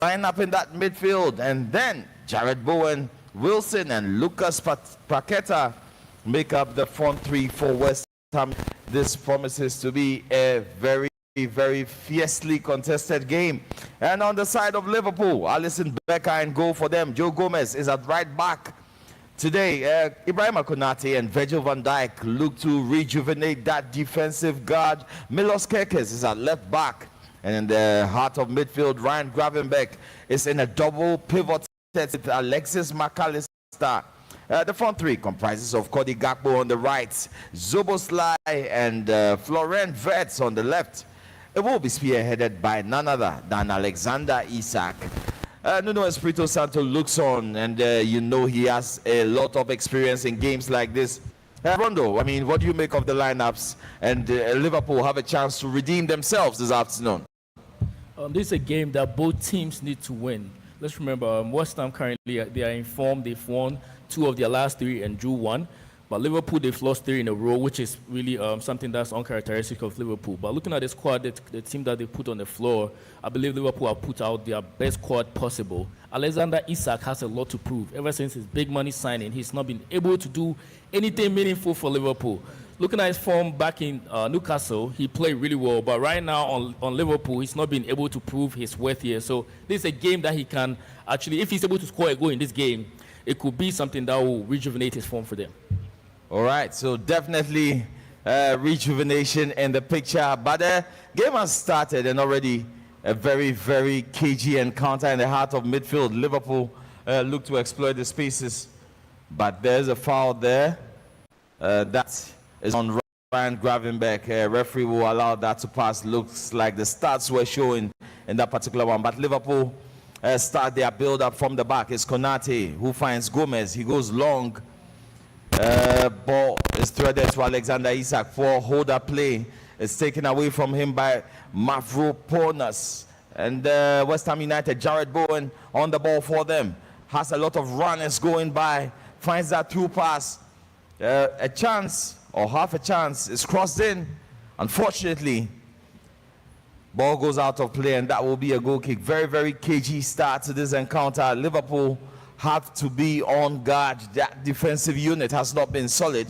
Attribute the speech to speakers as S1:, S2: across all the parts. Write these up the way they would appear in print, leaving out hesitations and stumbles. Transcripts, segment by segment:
S1: line up in that midfield, and then Jared Bowen, Wilson, and Lucas Paqueta make up the front three for West Ham. This promises to be a very, very fiercely contested game. And on the side of Liverpool, Alisson Becker in goal for them. Joe Gomez is at right back. Today, Ibrahima Konate and Virgil van Dijk look to rejuvenate that defensive guard. Milos Kerkez is at left back. And in the heart of midfield, Ryan Gravenberch is in a double pivot set with Alexis McAllister. The front three comprises of Cody Gakpo on the right, Zoboslai and Florent Wirtz on the left. It will be spearheaded by none other than Alexander Isak. Nuno Espirito Santo looks on, and you know he has a lot of experience in games like this. Rondo, I mean, what do you make of the lineups? And Liverpool have a chance to redeem themselves this afternoon.
S2: This is a game that both teams need to win. Let's remember, West Ham currently, they are informed they've won 2 of their last 3 and drew 1. But Liverpool, they've lost 3 in a row, which is really something that's uncharacteristic of Liverpool. But looking at the squad, the team that they put on the floor, I believe Liverpool have put out their best squad possible. Alexander Isak has a lot to prove. Ever since his big money signing, he's not been able to do anything meaningful for Liverpool. Looking at his form back in Newcastle, he played really well. But right now on Liverpool, he's not been able to prove his worth here. So this is a game that he can actually, if he's able to score a goal in this game, it could be something that will rejuvenate his form for them.
S1: All right, so definitely rejuvenation in the picture. But the game has started, and already a very, very cagey encounter in the heart of midfield. Liverpool look to exploit the spaces, but there's a foul there. That is on Ryan Gravenberch. Referee will allow that to pass. Looks like the stats were showing in that particular one. But Liverpool start their build-up from the back. It's Konate who finds Gomez. He goes long. Ball is threaded to Alexander Isak for holder play. It's taken away from him by Mavropanos. And West Ham United, Jared Bowen on the ball for them. Has a lot of runners going by. Finds that through pass. A chance, or half a chance, is crossed in. Unfortunately, ball goes out of play, and that will be a goal kick. Very, very cagey start to this encounter. Liverpool have to be on guard. That defensive unit has not been solid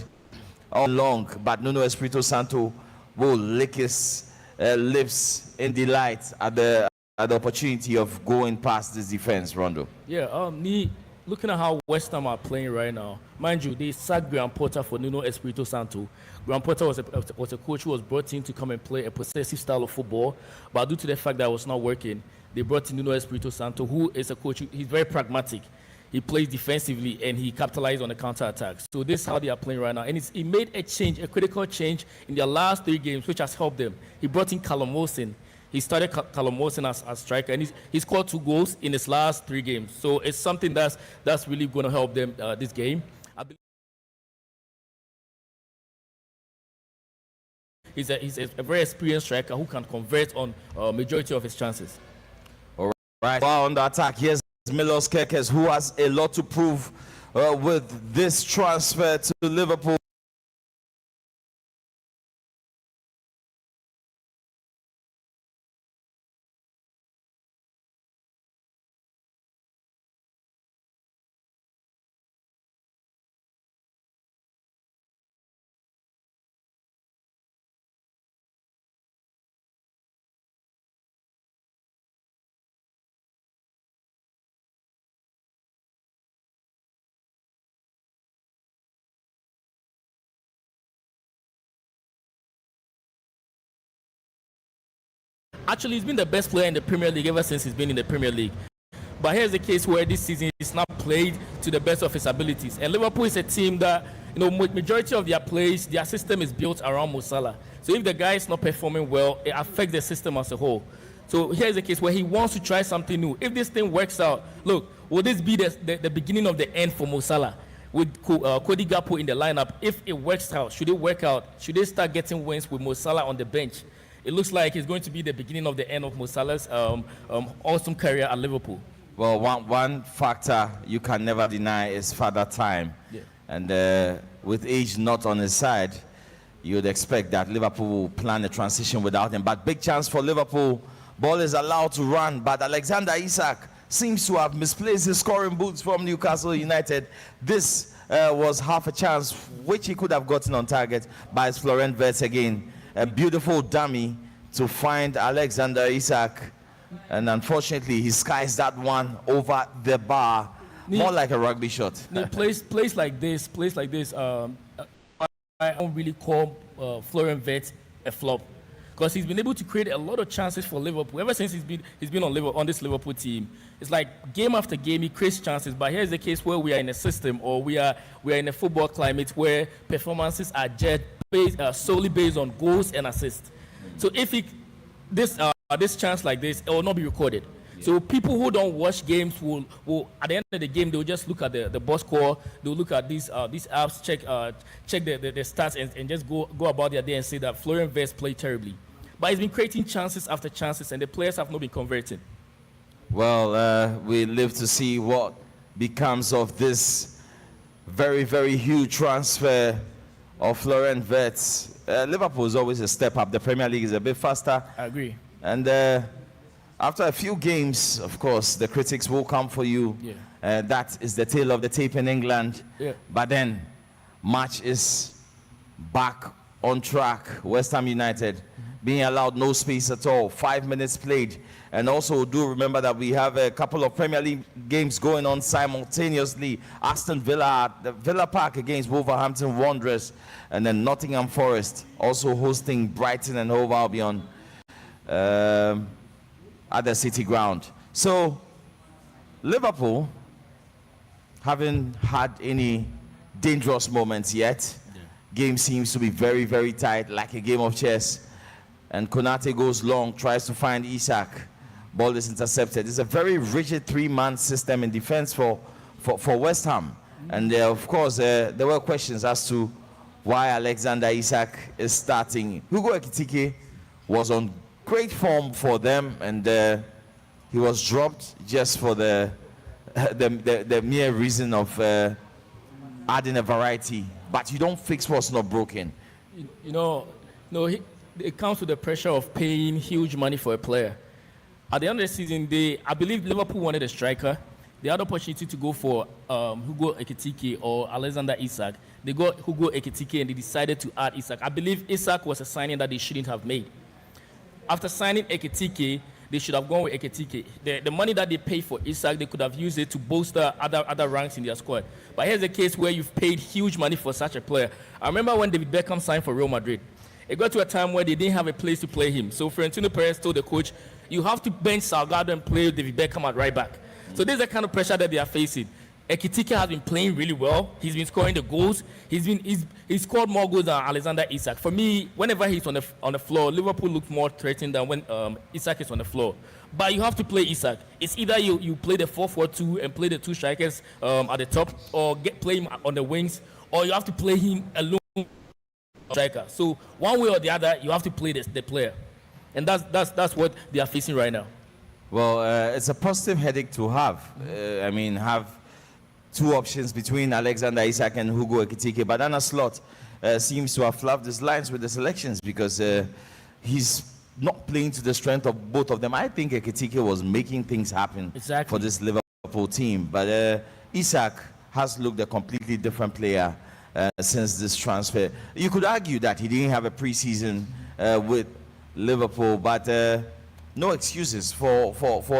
S1: all long, but Nuno Espirito Santo will lick his lips in delight at the opportunity of going past this defense, Rondo.
S2: Yeah, looking at how West Ham are playing right now, mind you, they sacked Graham Potter for Nuno Espirito Santo. Graham Potter was a coach who was brought in to come and play a possessive style of football, but due to the fact that it was not working, they brought in Nuno Espirito Santo, who is a coach. He's very pragmatic. He plays defensively, and he capitalized on the counter-attack. So this is how they are playing right now. And he made a change, a critical change in their last 3 games, which has helped them. He brought in Callum Wilson. He started Callum Wilson as striker, and he scored 2 goals in his last 3 games. So it's something that's really going to help them this game. I believe he's a very experienced striker who can convert on majority of his chances.
S1: All right. Well, on the attack, here's Milos Kerkez, who has a lot to prove with this transfer to Liverpool.
S2: Actually, he's been the best player in the Premier League ever since he's been in the Premier League. But here's the case where this season he's not played to the best of his abilities. And Liverpool is a team that, majority of their plays, their system is built around Mo Salah. So if the guy is not performing well, it affects the system as a whole. So here's the case where he wants to try something new. If this thing works out, look, will this be the beginning of the end for Mo Salah? With Cody Gakpo in the lineup, if it works out, should it work out? Should they start getting wins with Mo Salah on the bench? It looks like it's going to be the beginning of the end of Mo Salah's awesome career at Liverpool.
S1: Well, one factor you can never deny is father time.
S2: Yeah.
S1: And with age not on his side, you would expect that Liverpool will plan a transition without him. But big chance for Liverpool Ball is allowed to run, but Alexander Isak seems to have misplaced his scoring boots from Newcastle United. This was half a chance which he could have gotten on target by his Florent Wirtz again. A beautiful dummy to find Alexander Isak, and unfortunately he skies that one over the bar, more like a rugby shot.
S2: Plays like this, I don't really call Florent Wirtz a flop, because he's been able to create a lot of chances for Liverpool ever since he's been on this Liverpool team. It's like game after game he creates chances, but here's the case where we are in a system, or we are in a football climate where performances are judged solely based on goals and assists. So if this chance like this, it will not be recorded. So people who don't watch games will at the end of the game, they'll just look at the box score, they'll look at these apps, check the stats, and just go about their day and say that Florian Wirtz played terribly. But he's been creating chances after chances, and the players have not been converting.
S1: Well, we live to see what becomes of this very, very huge transfer of Florent Wirtz. Liverpool is always a step up. The Premier League is a bit faster.
S2: I agree.
S1: And after a few games, of course, the critics will come for you.
S2: Yeah.
S1: That is the tail of the tape in England.
S2: Yeah.
S1: But then, match is back on track. West Ham United being allowed no space at all. 5 minutes played. And also do remember that we have a couple of Premier League games going on simultaneously. Aston Villa at the Villa Park against Wolverhampton Wanderers. And then Nottingham Forest also hosting Brighton and Hove Albion at the City Ground. So Liverpool haven't had any dangerous moments yet. Game seems to be very, very tight, like a game of chess. And Konate goes long, tries to find Isak. Ball is intercepted. It's a very rigid three-man system in defense for West Ham. And of course, there were questions as to why Alexander Isak is starting. Hugo Ekitike was on great form for them, and he was dropped just for the mere reason of adding a variety. But you don't fix what's not broken.
S2: It comes with the pressure of paying huge money for a player. At the end of the season, I believe Liverpool wanted a striker. They had the opportunity to go for Hugo Ekitike or Alexander Isak. They got Hugo Ekitike and they decided to add Isak. I believe Isak was a signing that they shouldn't have made. After signing Ekitike, they should have gone with Ekitike. The money that they paid for Isak, they could have used it to bolster other ranks in their squad. But here's a case where you've paid huge money for such a player. I remember when David Beckham signed for Real Madrid. It got to a time where they didn't have a place to play him. So Florentino Perez told the coach, you have to bench Salgado and play David Beckham at right back. So this is the kind of pressure that they are facing. Ekitike has been playing really well. He's been scoring the goals. He's scored more goals than Alexander Isak. For me, whenever he's on the floor, Liverpool looks more threatening than when Isak is on the floor. But you have to play Isak. It's either you play the 4-4-2 and play the two strikers at the top, or play him on the wings, or you have to play him alone striker. So one way or the other, you have to play the player, and that's what they are facing right now.
S1: Well, it's a positive headache to have. Have two options between Alexander Isak and Hugo Ekitike. But Anna Slot seems to have flubbed his lines with the selections because he's not playing to the strength of both of them. I think Ekitike was making things happen for this Liverpool team. But Isak has looked a completely different player since this transfer. You could argue that he didn't have a preseason with Liverpool, but no excuses for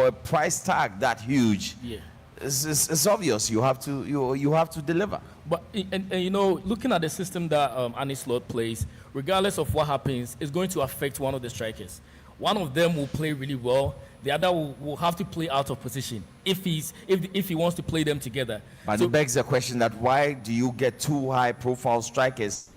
S1: a price tag that huge.
S2: Yeah.
S1: It's obvious you have to deliver.
S2: But looking at the system that Arne Slot plays, regardless of what happens, it's going to affect one of the strikers. One of them will play really well. The other will have to play out of position if he wants to play them together.
S1: But it begs the question that why do you get two high-profile strikers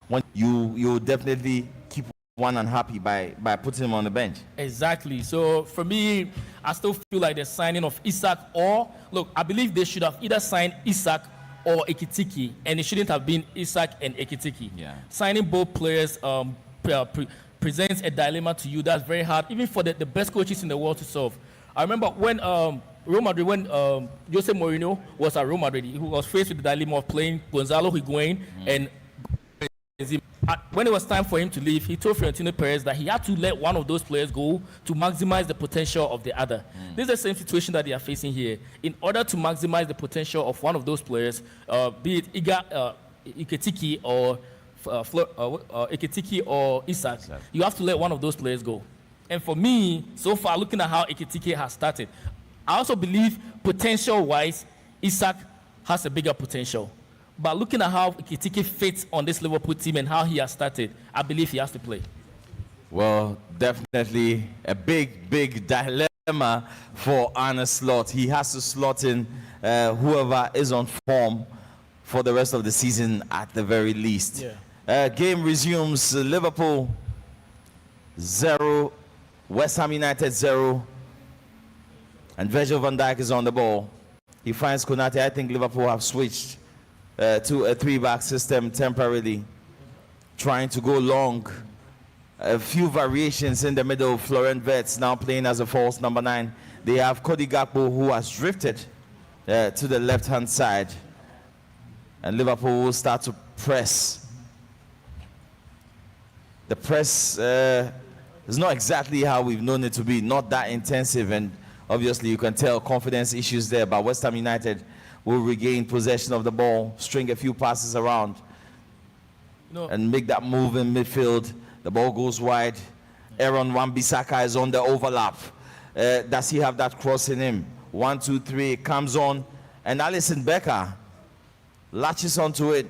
S1: when you definitely keep one unhappy by putting him on the bench?
S2: Exactly. So for me, I still feel like the signing of Isak I believe they should have either signed Isak or Ekitike, and it shouldn't have been Isak and Ekitike.
S1: Yeah. Signing
S2: both players presents a dilemma to you that's very hard, even for the best coaches in the world to solve. I remember when Real Madrid, when Jose Mourinho was at Real Madrid, he was faced with the dilemma of playing Gonzalo Higuain and Benzema. when it was time for him to leave, he told Florentino Perez that he had to let one of those players go to maximize the potential of the other. This is the same situation that they are facing here. In order to maximize the potential of one of those players, be it Iketiki or Iketiki or Isak, you have to let one of those players go. And for me, so far, looking at how Iketiki has started, I also believe potential-wise, Isak has a bigger potential. But looking at how Iketiki fits on this Liverpool team and how he has started, I believe he has to play.
S1: Well, definitely a big dilemma for Arne Slot. He has to slot in whoever is on form for the rest of the season at the very least. Game resumes. Liverpool 0, West Ham United 0, and Virgil van Dijk is on the ball. He finds Konate. I think Liverpool have switched to a 3-back system temporarily, trying to go long. A few variations in the middle. Florent Wirtz now playing as a false number 9. They have Cody Gakpo, who has drifted to the left-hand side. And Liverpool will start to press. The press is not exactly how we've known it to be, not that intensive, and obviously you can tell confidence issues there, but West Ham United will regain possession of the ball, string a few passes around, and make that move in midfield. The ball goes wide. Aaron Wan-Bissaka is on the overlap. Does he have that cross in him? 1, 2, 3, comes on, and Alisson Becker latches onto it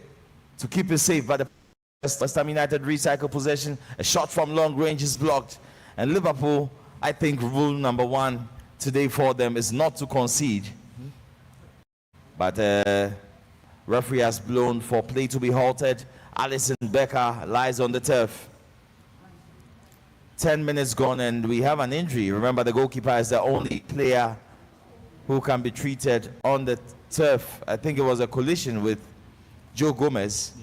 S1: to keep it safe, but the West Ham United recycle possession. A shot from long range is blocked, and Liverpool, I think rule number 1 today for them is not to concede. But referee has blown for play to be halted. Alisson Becker lies on the turf. 10 minutes gone and we have an injury. Remember, the goalkeeper is the only player who can be treated on the turf. I think it was a collision with Joe Gomez.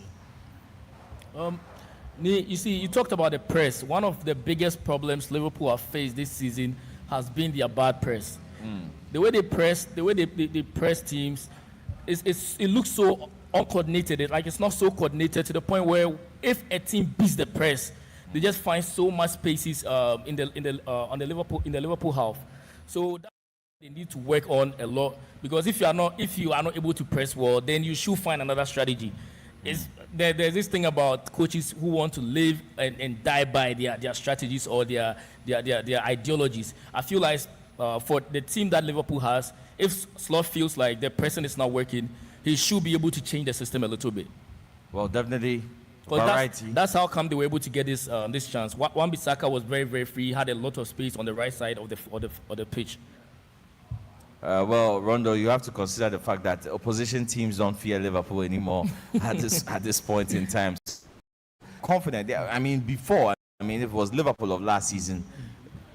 S2: You see, you talked about the press. One of the biggest problems Liverpool have faced this season has been their bad press. The way they press teams, it looks so uncoordinated. Like it's not so coordinated to the point where if a team beats the press, they just find so much spaces in the Liverpool half. So that they need to work on a lot, because if you are not able to press well, then you should find another strategy. There's this thing about coaches who want to live and die by their strategies or their ideologies. I feel like for the team that Liverpool has, if Slot feels like the person is not working, he should be able to change the system a little bit.
S1: Well, definitely variety.
S2: That's how come they were able to get this chance. Wan-Bissaka was very, very free. He had a lot of space on the right side of the pitch.
S1: Well, Rondo, you have to consider the fact that opposition teams don't fear Liverpool anymore at this point in time. Confident. I mean, before, if it was Liverpool of last season,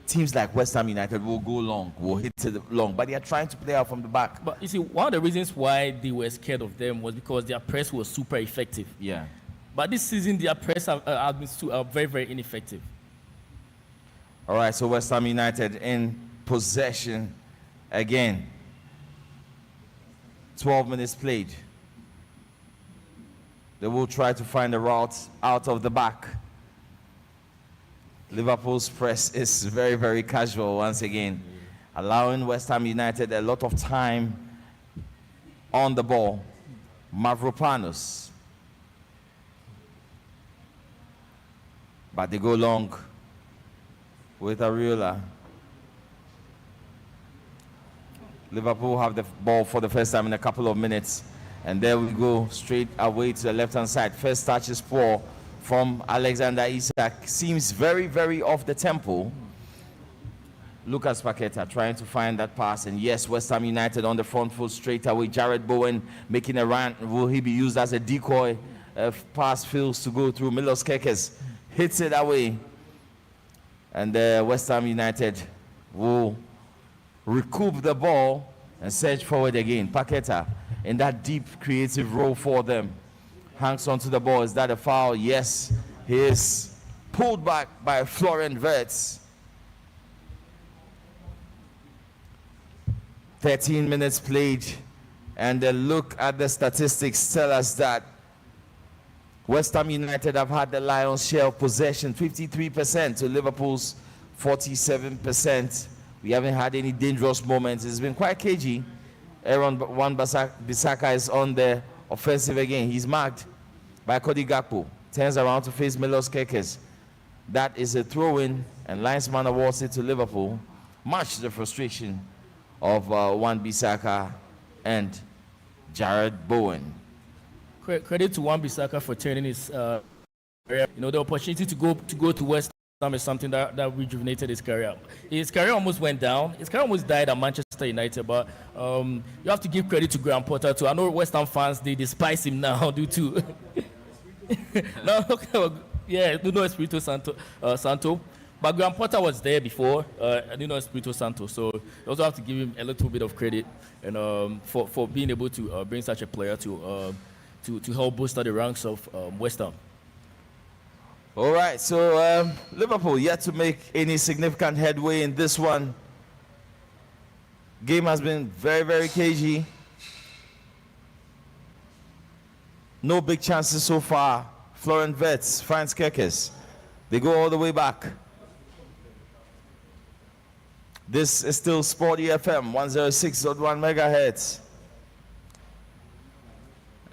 S1: teams like West Ham United will go long, will hit to long, but they are trying to play out from the back.
S2: But you see, one of the reasons why they were scared of them was because their press was super effective.
S1: Yeah.
S2: But this season, their press have been very, very ineffective.
S1: All right, so West Ham United in possession again. 12 minutes played. They will try to find a route out of the back. Liverpool's press is very, very casual once again, allowing West Ham United a lot of time on the ball. Mavropanos. But they go long with Areola. Liverpool have the ball for the first time in a couple of minutes. And there we go, straight away to the left-hand side. First touch is poor from Alexander Isak. Seems very, very off the tempo. Lucas Paqueta trying to find that pass. And yes, West Ham United on the front foot straight away. Jared Bowen making a run. Will he be used as a decoy? Pass fails to go through. Milos Kekes hits it away. And West Ham United will recoup the ball and surge forward again. Paqueta in that deep creative role for them. Hangs onto the ball. Is that a foul? Yes. He is pulled back by Florent Wirtz. 13 minutes played, and the look at the statistics tell us that West Ham United have had the lion's share of possession, 53% to Liverpool's 47%. We haven't had any dangerous moments. It's been quite cagey. Aaron Wan-Bissaka is on the offensive again. He's marked by Cody Gakpo. Turns around to face Milos Kekes. That is a throw-in, and linesman awards it to Liverpool. Much to the frustration of Wan-Bissaka and Jared Bowen.
S2: Credit to Wan-Bissaka for turning his, the opportunity to go to West Ham is something that rejuvenated his career. His career almost went down. His career almost died at Manchester United, but you have to give credit to Graham Potter too. I know West Ham fans, they despise him now due to Nuno Espirito Santo. But Graham Potter was there before, Nuno Espirito Santo. So you also have to give him a little bit of credit and for being able to bring such a player to help bolster the ranks of West Ham.
S1: All right, so Liverpool yet to make any significant headway in this one. Game has been very, very cagey. No big chances so far. Florian Wirtz, Franz Kekes. They go all the way back. This is still SportyFM 106.1 megahertz.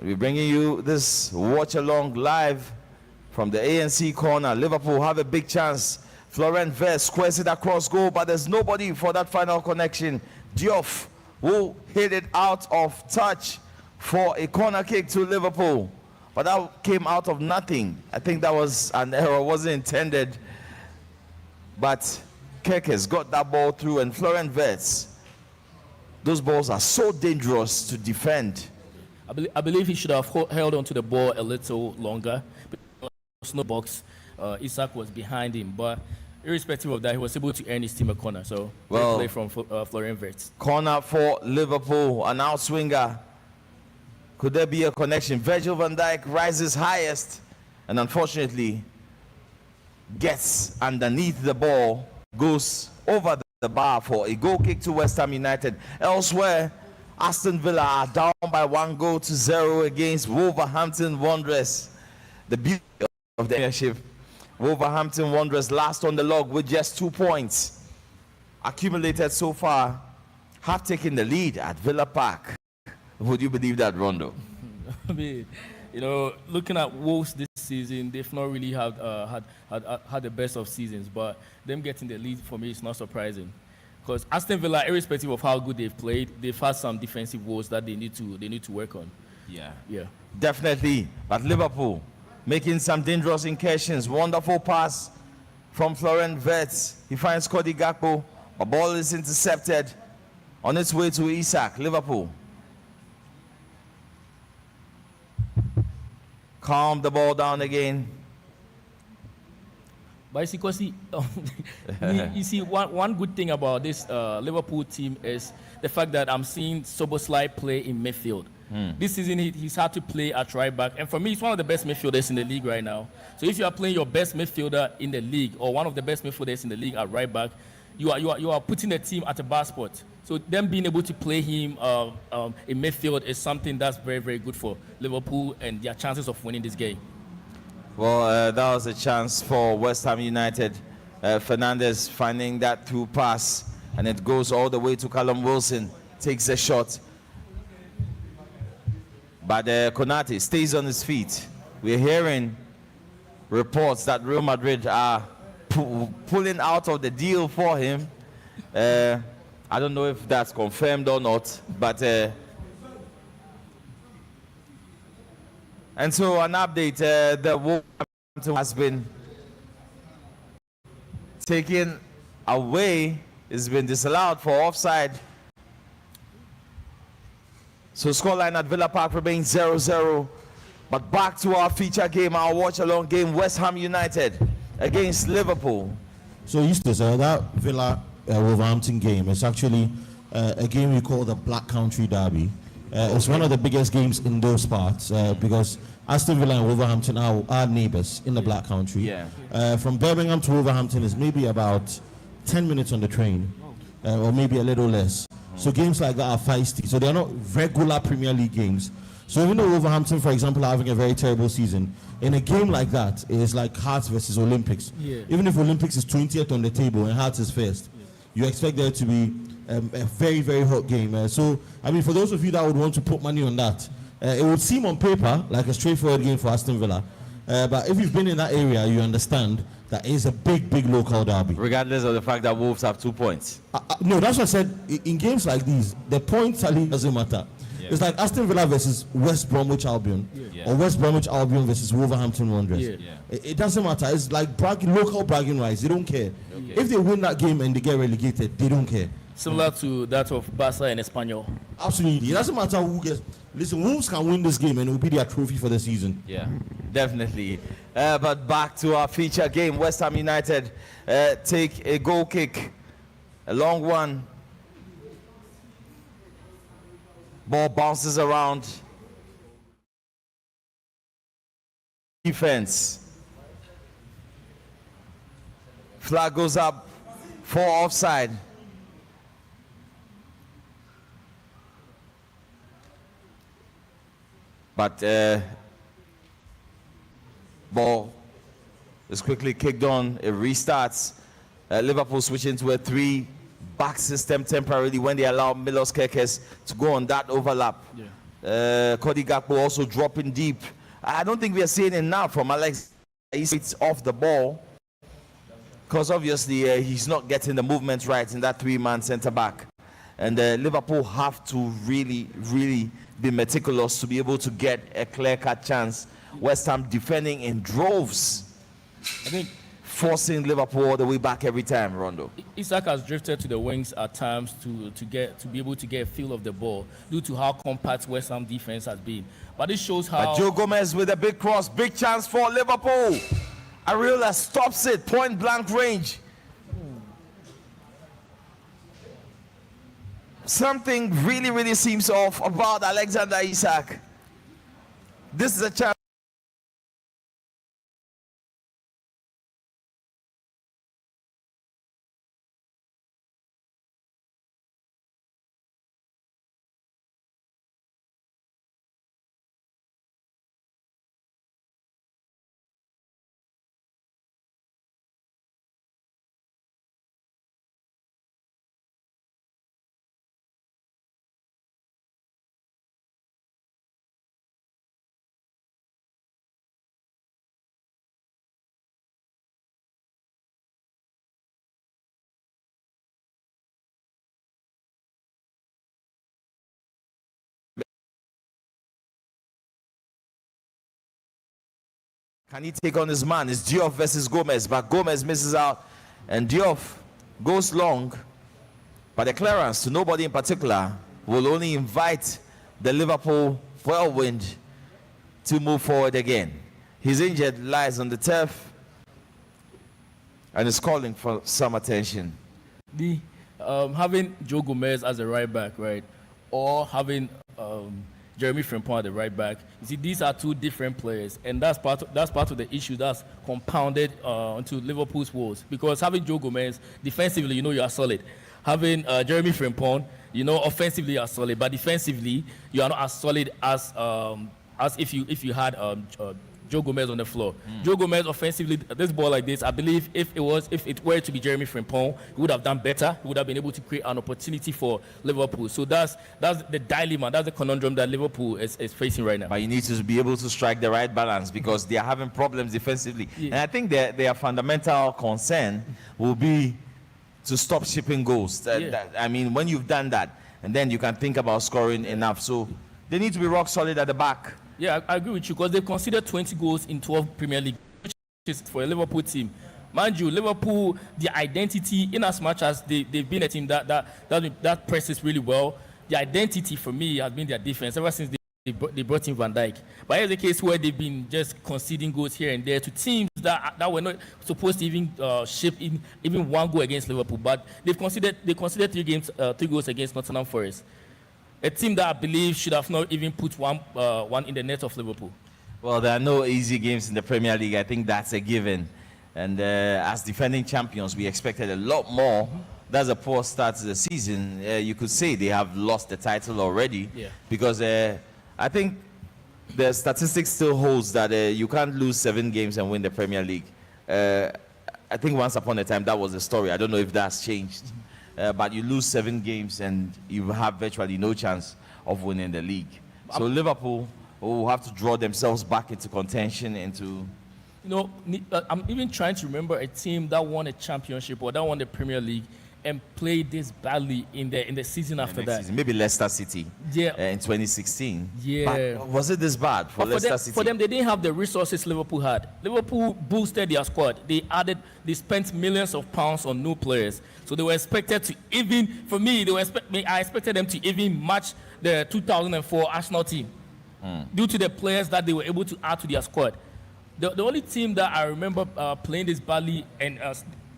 S1: We're bringing you this watch along live from the ANC corner. Liverpool have a big chance. Florian Wirtz squares it across goal, but there's nobody for that final connection. Diouf will hit it out of touch for a corner kick to Liverpool. But that came out of nothing. I think that was an error, wasn't intended. But Kekes got that ball through, and Florian Wirtz, those balls are so dangerous to defend.
S2: I believe he should have held on to the ball a little longer. No box, Isak was behind him, but irrespective of that, he was able to earn his team a corner. So well, play from Florian Wirtz.
S1: Corner for Liverpool, an outswinger. Could there be a connection? Virgil van Dijk rises highest and unfortunately gets underneath the ball, goes over the bar for a goal kick to West Ham United. Elsewhere, Aston Villa are down by 1-0 against Wolverhampton Wanderers. The beauty of the Premiership, Wolverhampton Wanderers last on the log with just 2 points accumulated so far, have taken the lead at Villa Park. Would you believe that, Rondo?
S2: I mean, looking at Wolves this season, they've not really had the best of seasons, but them getting the lead for me is not surprising. Because Aston Villa, irrespective of how good they've played, they've had some defensive woes that they need to work on. Yeah.
S1: Definitely. But Liverpool making some dangerous incursions. Wonderful pass from Florian Wirtz. He finds Cody Gakpo. A ball is intercepted on its way to Isak. Liverpool calm the ball down again.
S2: But you see, one good thing about this Liverpool team is the fact that I'm seeing Szoboszlai play in midfield. This season, he's had to play at right back. And for me, he's one of the best midfielders in the league right now. So if you are playing your best midfielder in the league or one of the best midfielders in the league at right back, you are putting the team at a bad spot. So them being able to play him in midfield is something that's very, very good for Liverpool and their chances of winning this game.
S1: Well, that was a chance for West Ham United. Fernandes finding that through pass, and it goes all the way to Callum Wilson. Takes a shot. But Konate stays on his feet. We're hearing reports that Real Madrid are pulling out of the deal for him. I don't know if that's confirmed or not, but and so an update, the Wolverhampton has been taken away, it's been disallowed for offside. So scoreline at Villa Park remains 0-0. But back to our feature game, our watch-along game, West Ham United against Liverpool.
S3: So Eustace, that Villa Wolverhampton game is actually a game we call the Black Country Derby. It's one of the biggest games in those parts because Aston Villa and Wolverhampton are neighbours in the Black Country.
S1: Yeah.
S3: From Birmingham to Wolverhampton is maybe about 10 minutes on the train, or maybe a little less. So games like that are feisty. So they're not regular Premier League games. So even though Wolverhampton, for example, are having a very terrible season, in a game like that, it's like Hearts versus Olympics.
S2: Yeah.
S3: Even if Olympics is 20th on the table and Hearts is first, you expect there to be a very, very hot game. So, I mean, for those of you that would want to put money on that, it would seem on paper like a straightforward game for Aston Villa. But if you've been in that area, you understand that it's a big, big local derby.
S1: Regardless of the fact that Wolves have 2 points.
S3: No, that's what I said. In games like these, the point tally doesn't matter. Yeah. It's like Aston Villa versus West Bromwich Albion, or West Bromwich Albion versus Wolverhampton Wanderers. It doesn't matter. It's like local bragging rights. They don't care. If they win that game and they get relegated, they don't care.
S2: Similar to that of Barca and Espanyol.
S3: Absolutely. It doesn't matter who gets. Listen, Wolves can win this game and it will be their trophy for the season.
S1: Yeah, definitely. But back to our feature game. West Ham United take a goal kick, a long one. Ball bounces around. Defense. Flag goes up for offside. But ball is quickly kicked on. It restarts. Liverpool switching to a 3-back system temporarily when they allow Milos Kerkez to go on that overlap. Cody Gakpo also dropping deep. I don't think we are seeing enough from Alex. He's off the ball because obviously he's not getting the movements right in that 3-man centre back. And Liverpool have to really, really be meticulous to be able to get a clear-cut chance. West Ham defending in droves. I think forcing Liverpool all the way back every time, Rondo.
S2: Isak has drifted to the wings at times to be able to get a feel of the ball due to how compact West Ham defense has been. But this shows how...
S1: But Joe Gomez with a big cross, big chance for Liverpool. Areola stops it, point-blank range. Something really, really seems off about Alexander Isak. This is a chance. Can he take on his man? It's Diouf versus Gomez, but Gomez misses out, and Diouf goes long, but the clearance to nobody in particular will only invite the Liverpool whirlwind to move forward again. He's injured, lies on the turf, and is calling for some attention.
S2: Having Joe Gomez as a right back, right, or having Jeremy Frimpong at the right back. You see, these are two different players, and that's part of the issue that's compounded onto Liverpool's woes. Because having Joe Gomez defensively, you know you are solid. Having Jeremy Frimpong, you know offensively you are solid, but defensively you are not as solid as if you had Joe Gomez on the floor. Joe Gomez offensively, this ball like this, I believe if it were to be Jeremy Frimpong, he would have done better. He would have been able to create an opportunity for Liverpool. So that's the dilemma, that's the conundrum that Liverpool is facing right now.
S1: But you need to be able to strike the right balance because they are having problems defensively. Yeah. And I think their fundamental concern will be to stop shipping goals. I mean, when you've done that, and then you can think about scoring enough. So they need to be rock solid at the back.
S2: Yeah, I agree with you because they've conceded 20 goals in 12 Premier League, which is for a Liverpool team. Mind you, Liverpool, their identity, in as much as they've been a team that presses really well, the identity for me has been their defense ever since they brought in Van Dijk. But here's a case where they've been just conceding goals here and there to teams that were not supposed to even ship in even one goal against Liverpool. But they conceded 3 goals against Nottingham Forest. A team that I believe should have not even put one in the net of Liverpool.
S1: Well, there are no easy games in the Premier League. I think that's a given. And as defending champions, we expected a lot more. That's a poor start to the season. You could say they have lost the title already. Yeah. Because I think the statistics still holds that you can't lose 7 games and win the Premier League. I think once upon a time that was the story. I don't know if that's changed. But you lose 7 games and you have virtually no chance of winning the league. So Liverpool will have to draw themselves back into contention,
S2: I'm even trying to remember a team that won a championship or that won the Premier League and played this badly in the season after that.
S1: Season. Maybe Leicester City in 2016.
S2: Yeah.
S1: But was it this bad for Leicester City?
S2: For them, they didn't have the resources Liverpool had. Liverpool boosted their squad. They spent millions of pounds on new players. So they were expected to I expected them to even match the 2004 Arsenal team due to the players that they were able to add to their squad. The only team that I remember playing this badly and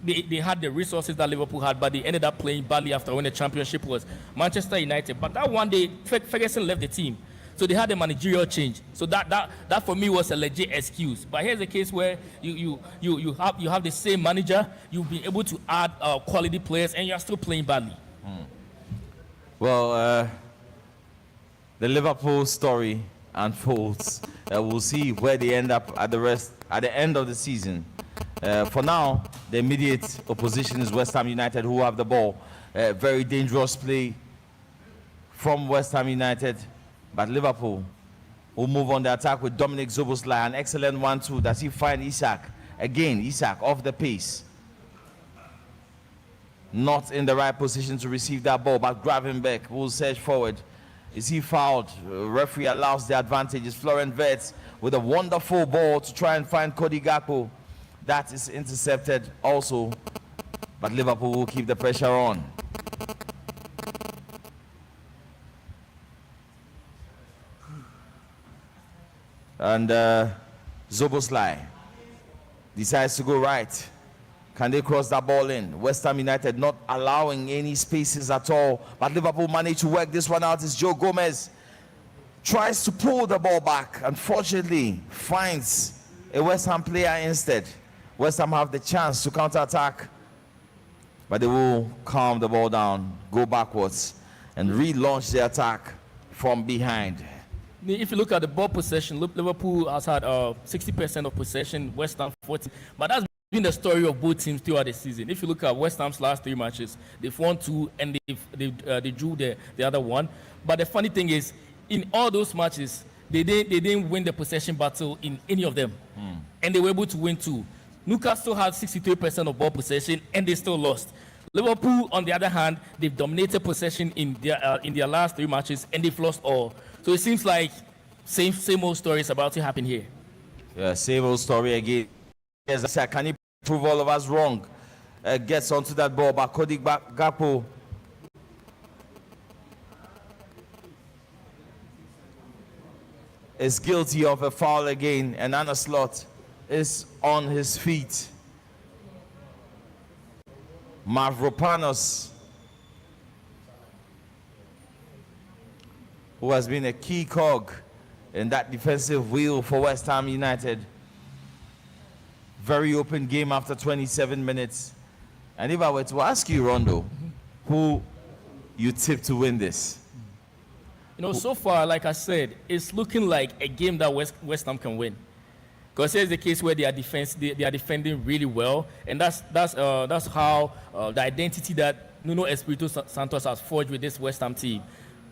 S2: they had the resources that Liverpool had, but they ended up playing badly after winning the championship was Manchester United. But that one day, Ferguson left the team. So they had a managerial change. So that for me was a legit excuse. But here's a case where you have the same manager, you've been able to add quality players, and you're still playing badly.
S1: Well, the Liverpool story unfolds. We'll see where they end up at the end of the season. For now, the immediate opposition is West Ham United, who have the ball. Very dangerous play from West Ham United, but Liverpool will move on the attack with Dominic Szoboszlai. An excellent 1-2. Does he find Isak? Again, Isak off the pace. Not in the right position to receive that ball, but Gravenberch will surge forward. Is he fouled? Referee allows the advantage. It's Florent Wirtz with a wonderful ball to try and find Cody Gakpo. That is intercepted also, but Liverpool will keep the pressure on. And Szoboszlai decides to go right. Can they cross that ball in? West Ham United not allowing any spaces at all, but Liverpool managed to work this one out. It's Joe Gomez. Tries to pull the ball back. Unfortunately, finds a West Ham player instead. West Ham have the chance to counter-attack, but they will calm the ball down, go backwards, and relaunch the attack from behind.
S2: If you look at the ball possession, Liverpool has had 60% of possession, West Ham 40%. But that's been the story of both teams throughout the season. If you look at West Ham's last 3 matches, they've won 2 and they drew the other 1. But the funny thing is, in all those matches, they didn't win the possession battle in any of them. And they were able to win 2. Newcastle had 63% of ball possession and they still lost. Liverpool, on the other hand, they've dominated possession in their last 3 matches and they've lost all. So it seems like same old stories about to happen here.
S1: Yeah, same old story again. Yes, I said, can he prove all of us wrong? Gets onto that ball, but Cody Gakpo is guilty of a foul again, and Anna Slot is on his feet. Mavropanos, who has been a key cog in that defensive wheel for West Ham United. Very open game after 27 minutes. And if I were to ask you, Rondo, who you tip to win this?
S2: So far, like I said, it's looking like a game that West Ham can win. Because here's the case where they are defending really well, and that's how the identity that Nuno Espirito Santos has forged with this West Ham team.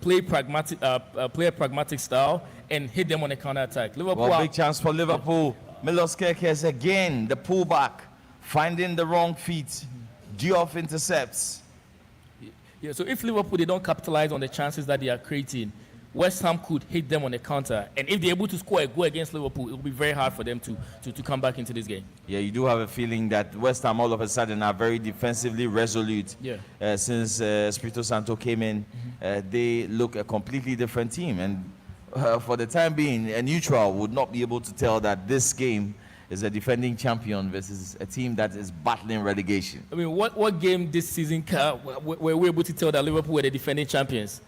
S2: Play a pragmatic style and hit them on a counter attack. Liverpool,
S1: big chance for Liverpool. Milos Kerkez again, the pullback, finding the wrong feet. Diouf intercepts.
S2: Yeah, so if Liverpool, they don't capitalize on the chances that they are creating, West Ham could hit them on the counter. And if they're able to score a goal against Liverpool, it will be very hard for them to come back into this game. Yeah,
S1: you do have a feeling that West Ham all of a sudden are very defensively resolute.
S2: Yeah.
S1: Since Espirito Santo came in, they look a completely different team. And for the time being, a neutral would not be able to tell that this game is a defending champion versus a team that is battling relegation.
S2: I mean, what game this season were we able to tell that Liverpool were the defending champions?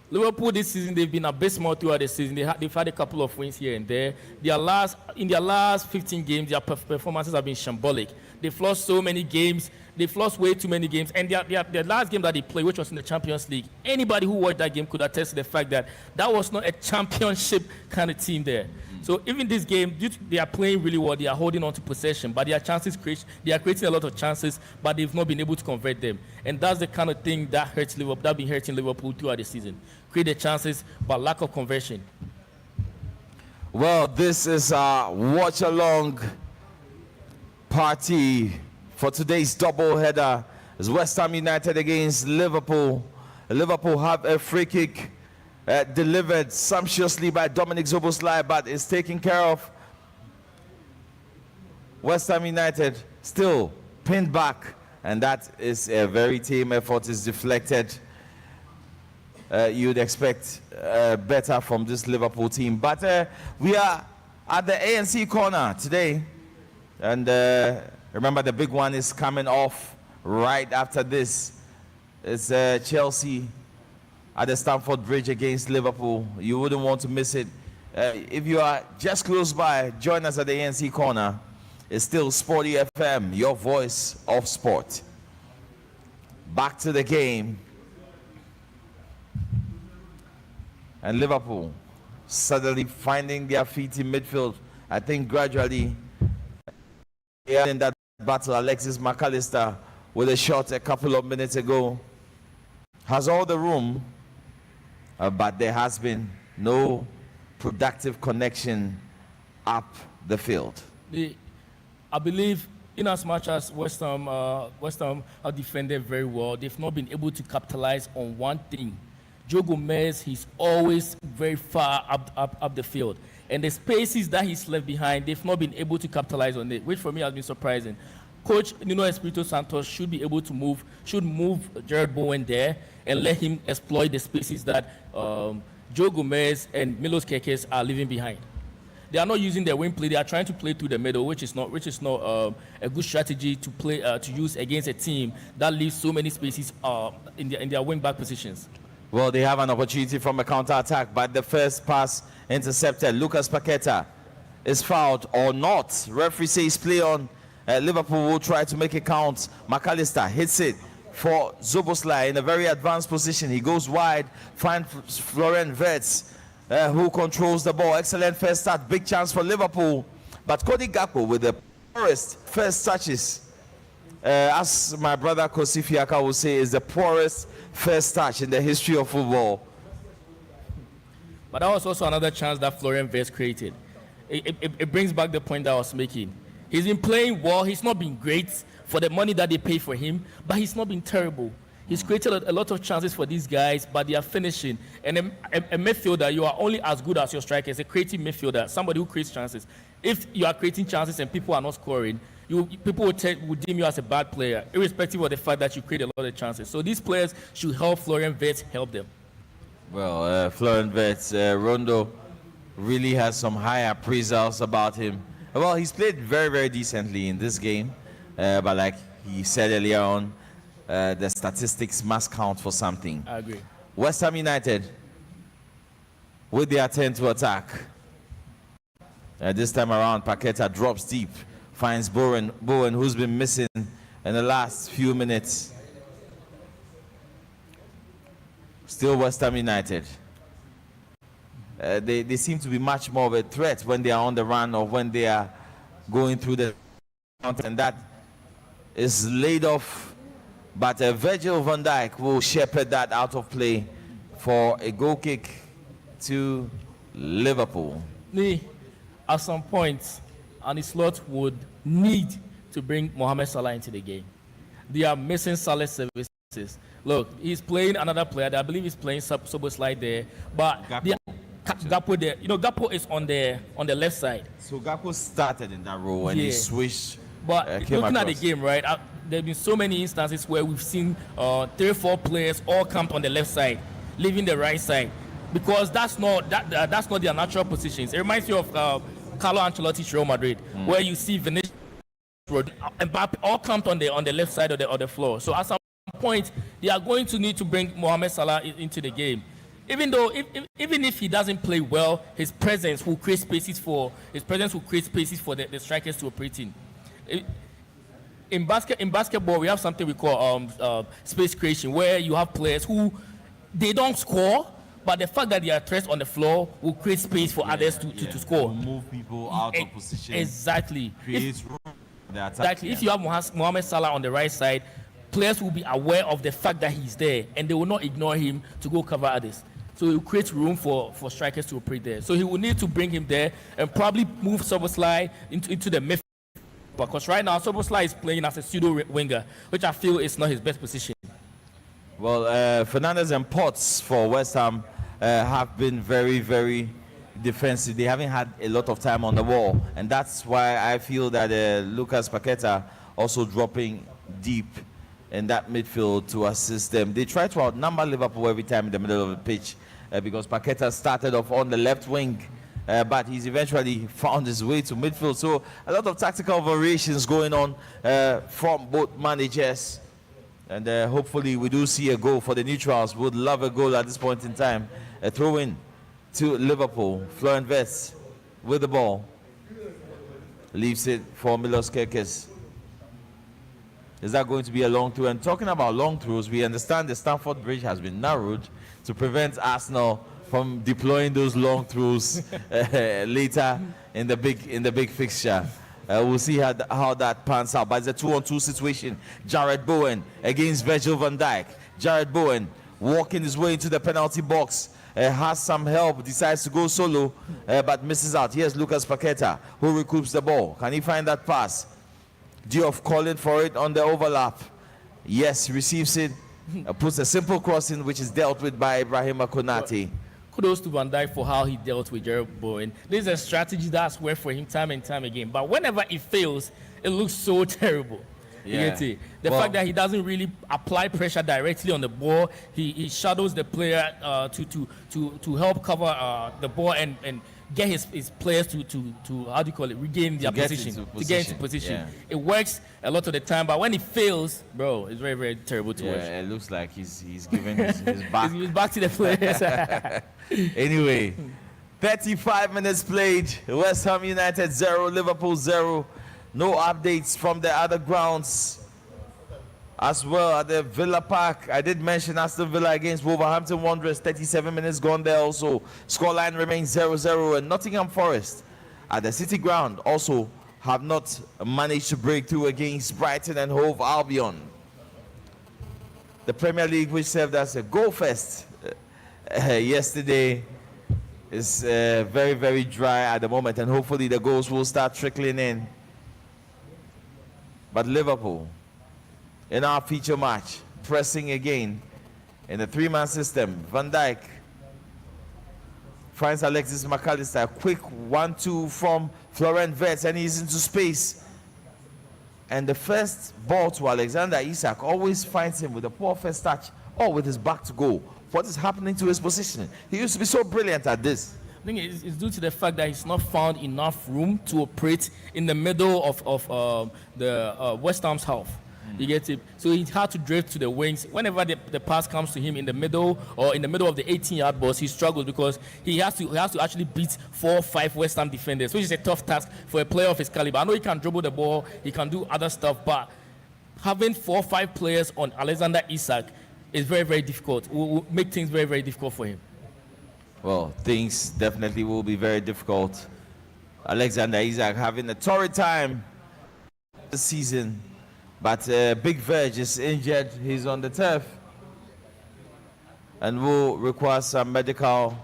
S2: Liverpool this season, they've been abysmal throughout the season. They've had a couple of wins here and there. In their last 15 games, their performances have been shambolic. They've lost so many games They've lost way too many games. And their last game that they played, which was in the Champions League, anybody who watched that game could attest to the fact that that was not a championship kind of team there. So even this game, they are playing really well. They are holding on to possession, but their chances they are creating a lot of chances, but they've not been able to convert them. And that's the kind of thing that hurts Liverpool, that been hurting Liverpool throughout the season. Create the chances, but lack of conversion.
S1: Well, this is a watch-along party for today's double-header. It's West Ham United against Liverpool. Liverpool have a free kick delivered sumptuously by Dominic Szoboszlai, but it's taken care of. West Ham United still pinned back, and that is a very tame effort. Is deflected. You'd expect better from this Liverpool team, but we are at the ANC corner today, and remember the big one is coming off right after this. It's Chelsea at the Stamford Bridge against Liverpool. You wouldn't want to miss it. If you are just close by, join us at the ANC corner. It's still Sporty FM, your voice of sport. Back to the game. And Liverpool suddenly finding their feet in midfield. I think gradually in that battle, Alexis McAllister with a shot a couple of minutes ago has all the room, but there has been no productive connection up the field.
S2: I believe in as much as West Ham have defended very well, they've not been able to capitalize on one thing. Joe Gomez, he's always very far up the field. And the spaces that he's left behind, they've not been able to capitalize on it, which for me has been surprising. Coach Nuno Espirito Santos should be able to move Jared Bowen there and let him exploit the spaces that Joe Gomez and Milos Kerkez are leaving behind. They are not using their wing play. They are trying to play through the middle, which is not a good strategy to play to use against a team that leaves so many spaces in their wing back positions.
S1: Well, they have an opportunity from a counter-attack, but the first pass intercepted. Lucas Paqueta is fouled or not. Referee says play on. Liverpool will try to make it count. McAllister hits it for Szoboszlai in a very advanced position. He goes wide, finds Florian Wirtz, who controls the ball. Excellent first start, big chance for Liverpool. But Cody Gakpo with the poorest first touches. As my brother Kosi Fiaka will say, is the poorest first touch in the history of football.
S2: But that was also another chance that Florian Wirtz created. It brings back the point that I was making. He's been playing well. He's not been great for the money that they pay for him, but he's not been terrible. He's created a lot of chances for these guys, but they are finishing. And a midfielder, you are only as good as your strikers, a creative midfielder, somebody who creates chances. If you are creating chances and people are not scoring, people would deem you as a bad player, irrespective of the fact that you create a lot of chances. So these players should help Florian Wirtz help them.
S1: Well, Florian Wirtz, Rondo really has some high appraisals about him. Well, he's played very, very decently in this game, but like he said earlier on, the statistics must count for something.
S2: I agree.
S1: West Ham United with their turn to attack. This time around, Paqueta drops deep, finds Bowen, who's been missing in the last few minutes. Still West Ham United. They seem to be much more of a threat when they are on the run or when they are going through the counter, and that is laid off. But Virgil van Dijk will shepherd that out of play for a goal kick to Liverpool.
S2: At some point, Arne Slot would need to bring Mohamed Salah into the game. They are missing Salah's services. Look, he's playing another player. I believe he's playing Szoboszlai there, but Gakpo there. You know, Gakpo is on the left side.
S1: So Gakpo started in that role and he switched.
S2: But looking at the game, right, there have been so many instances where we've seen 3 or 4 players all camped on the left side, leaving the right side, because that's not their natural positions. It reminds you of Carlo Ancelotti's Real Madrid, where you see Vinicius and Mbappe all camped on the left side of the floor. So at some point, they are going to need to bring Mohamed Salah into the game. Even if he doesn't play well, his presence will create spaces for the strikers to operate in. in basketball, we have something we call space creation, where you have players who they don't score, but the fact that they are threats on the floor will create space for others to score.
S1: Move people out of position.
S2: Exactly.
S1: Creates room.
S2: Exactly. If you have Mohamed Salah on the right side, players will be aware of the fact that he's there, and they will not ignore him to go cover others. So it will create room for strikers to operate there. So he will need to bring him there and probably move Soboslai into the midfield. Because right now, Soboslai is playing as a pseudo winger, which I feel is not his best position.
S1: Well, Fernandes and Potts for West Ham have been very, very defensive. They haven't had a lot of time on the wall, and that's why I feel that Lucas Paqueta also dropping deep in that midfield to assist them. They try to outnumber Liverpool every time in the middle of the pitch because Paqueta started off on the left wing, but he's eventually found his way to midfield. So a lot of tactical variations going on from both managers. And hopefully we do see a goal for the neutrals. Would love a goal at this point in time. A throw in to Liverpool. Florian Wirtz with the ball. Leaves it for Milos Kerkez. Is that going to be a long throw? And talking about long throws, we understand the Stamford Bridge has been narrowed to prevent Arsenal from deploying those long throws later in the big fixture. We'll see how that pans out. But it's a 2-on-2 situation. Jared Bowen against Virgil van Dijk. Jared Bowen walking his way into the penalty box. Has some help, decides to go solo, but misses out. Here's Lucas Paqueta, who recoups the ball. Can he find that pass? Diouf calling for it on the overlap. Yes, receives it. Puts a simple cross in, which is dealt with by Ibrahima Konate.
S2: Kudos to Van Dijk for how he dealt with Jared Bowen. This is a strategy that's worked for him time and time again. But whenever it fails, it looks so terrible. You get it? The fact that he doesn't really apply pressure directly on the ball, he shadows the player to help cover the ball and get his players to how do you call it, regain their position, to get into position. Yeah. It works a lot of the time, but when it fails, bro, it's very, very terrible to watch.
S1: Yeah, it looks like he's giving his back.
S2: He's back to the players.
S1: Anyway, 35 minutes played. West Ham United 0, Liverpool 0. No updates from the other grounds as well at the Villa Park. I did mention Aston Villa against Wolverhampton Wanderers. 37 minutes gone there also. Scoreline remains 0-0. And Nottingham Forest at the City Ground also have not managed to break through against Brighton and Hove Albion. The Premier League, which served as a goal fest yesterday, is very, very dry at the moment. And hopefully the goals will start trickling in. But Liverpool, in our feature match, pressing again in the three-man system. Van Dijk finds Alexis McAllister. A quick 1-2 from Florian Wirtz, and he's into space. And the first ball to Alexander Isak always finds him with a poor first touch or with his back to goal. What is happening to his positioning? He used to be so brilliant at this.
S2: I think it's due to the fact that he's not found enough room to operate in the middle of the West Ham's half. You get it? So he had to drift to the wings. Whenever the pass comes to him in the middle or in the middle of the 18-yard box, he struggles because he has to actually beat 4 or 5 West Ham defenders, which is a tough task for a player of his caliber. I know he can dribble the ball, he can do other stuff, but having 4 or 5 players on Alexander Isak is very, very difficult. Will make things very, very difficult for him.
S1: Well, things definitely will be very difficult. Alexander Isak having a torrid time this season, but Big Verge is injured. He's on the turf and will require some medical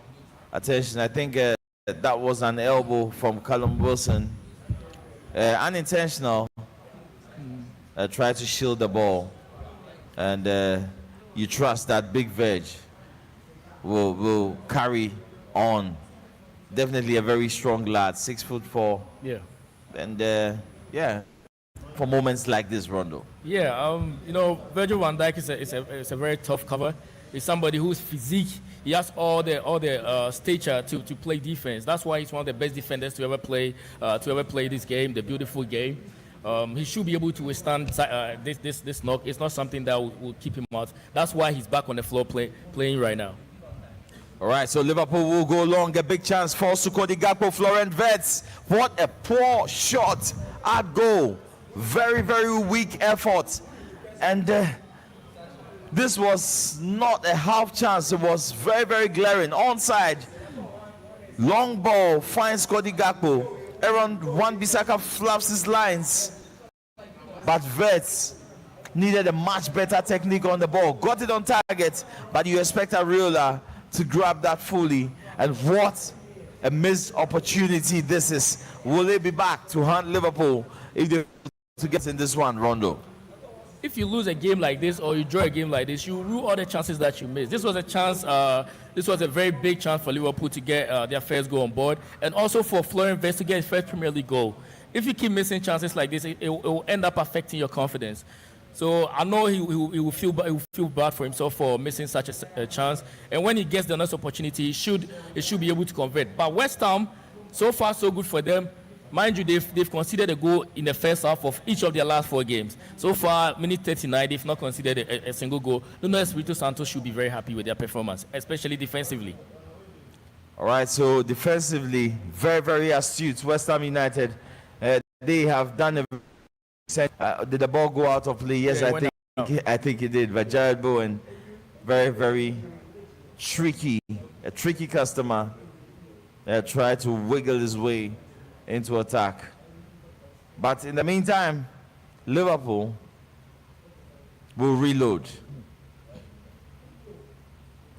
S1: attention. I think that was an elbow from Callum Wilson. Unintentional. Try to shield the ball, and you trust that Big Verge will carry on. Definitely a very strong lad, 6'4".
S2: Yeah.
S1: And yeah, for moments like this, Rondo.
S2: Yeah, Virgil van Dijk is a very tough cover. He's somebody who's physique. He has all the stature to play defense. That's why he's one of the best defenders to ever play this game, the beautiful game. He should be able to withstand this knock. It's not something that will keep him out. That's why he's back on the floor playing right now.
S1: All right, so Liverpool will go long. A big chance for Sukodi Gakpo, Florian Wirtz. What a poor shot at goal Very, very weak effort. And this was not a half chance. It was very, very glaring. Onside. Long ball finds Cody Gakpo. Aaron Wan-Bissaka flaps his lines. But Vets needed a much better technique on the ball. Got it on target, but you expect Ariola to grab that fully. And what a missed opportunity this is. Will they be back to hunt Liverpool if they to get in this one, Rondo?
S2: If you lose a game like this or you draw a game like this, you rue all the chances that you missed. This was a chance. This was a very big chance for Liverpool to get their first goal on board, and also for Florian Wirtz to get his first Premier League goal. If you keep missing chances like this, it will end up affecting your confidence. So I know he will feel bad for himself for missing such a chance. And when he gets the next opportunity, he should be able to convert. But West Ham, so far so good for them. Mind you, they've conceded a goal in the first half of each of their last 4 games. So far, minute 39, they've not conceded a single goal. Nuno Espirito Santo should be very happy with their performance, especially defensively.
S1: All right, so defensively, very, very astute. West Ham United, they have done a. Did the ball go out of play? Yes,
S2: Yeah,
S1: I think it did. But Jared Bowen, very, very tricky, a tricky customer. Tried to wiggle his way into attack. But in the meantime, Liverpool will reload.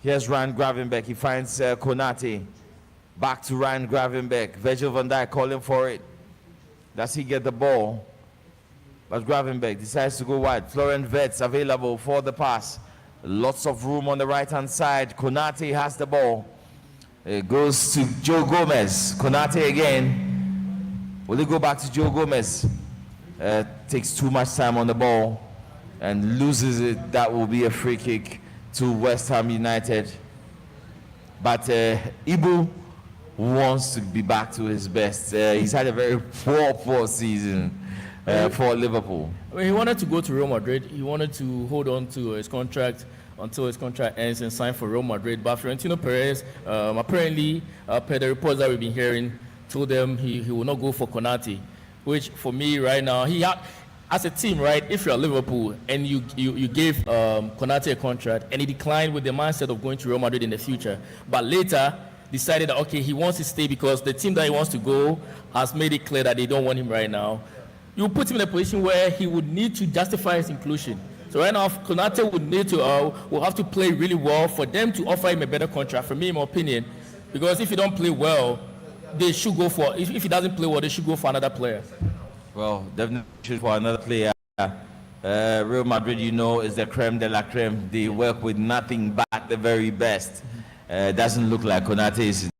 S1: Here's Ryan Gravenberch. He finds Konate. Back to Ryan Gravenberch. Virgil van Dijk calling for it. Does he get the ball? But Gravenberch decides to go wide. Florian Wirtz available for the pass. Lots of room on the right-hand side. Konate has the ball. It goes to Joe Gomez. Konate again. Will he go back to Joe Gomez? Takes too much time on the ball and loses it. That will be a free kick to West Ham United. But Ibu wants to be back to his best. He's had a very poor season for Liverpool.
S2: I mean, he wanted to go to Real Madrid. He wanted to hold on to his contract until his contract ends and sign for Real Madrid. But Florentino Perez, apparently, per the reports that we've been hearing, told them he will not go for Konate, which for me right now, as a team, right, if you're Liverpool and you gave Konate a contract and he declined with the mindset of going to Real Madrid in the future, but later decided that, okay, he wants to stay because the team that he wants to go has made it clear that they don't want him right now, you put him in a position where he would need to justify his inclusion. So right now, Konate will have to play really well for them to offer him a better contract, for me, in my opinion, because if he don't play well, they should go for, if he doesn't play well, they should go for another player.
S1: Well, definitely should for another player. Real Madrid, is the creme de la creme. They work with nothing but the very best. Doesn't look like Konate is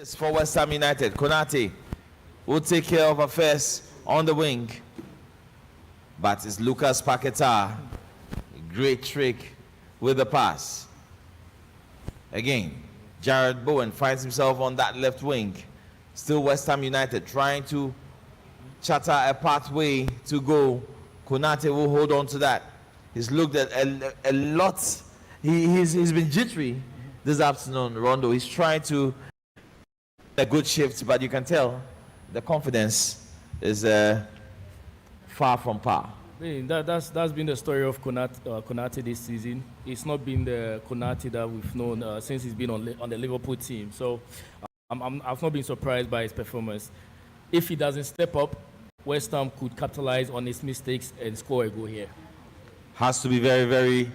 S1: It's for West Ham United. Konate will take care of affairs on the wing. But it's Lucas Paquetá. Great trick with the pass. Again, Jared Bowen finds himself on that left wing. Still West Ham United trying to chatter a pathway to go. Konate will hold on to that. He's looked at a lot. He's been jittery this afternoon, Rondo. He's trying to a good shift, but you can tell the confidence is far from par.
S2: I mean, that's been the story of Konate this season. It's not been the Konate that we've known since he's been on the Liverpool team. So I've not been surprised by his performance. If he doesn't step up, West Ham could capitalize on his mistakes and score a goal here.
S1: Has to be very, very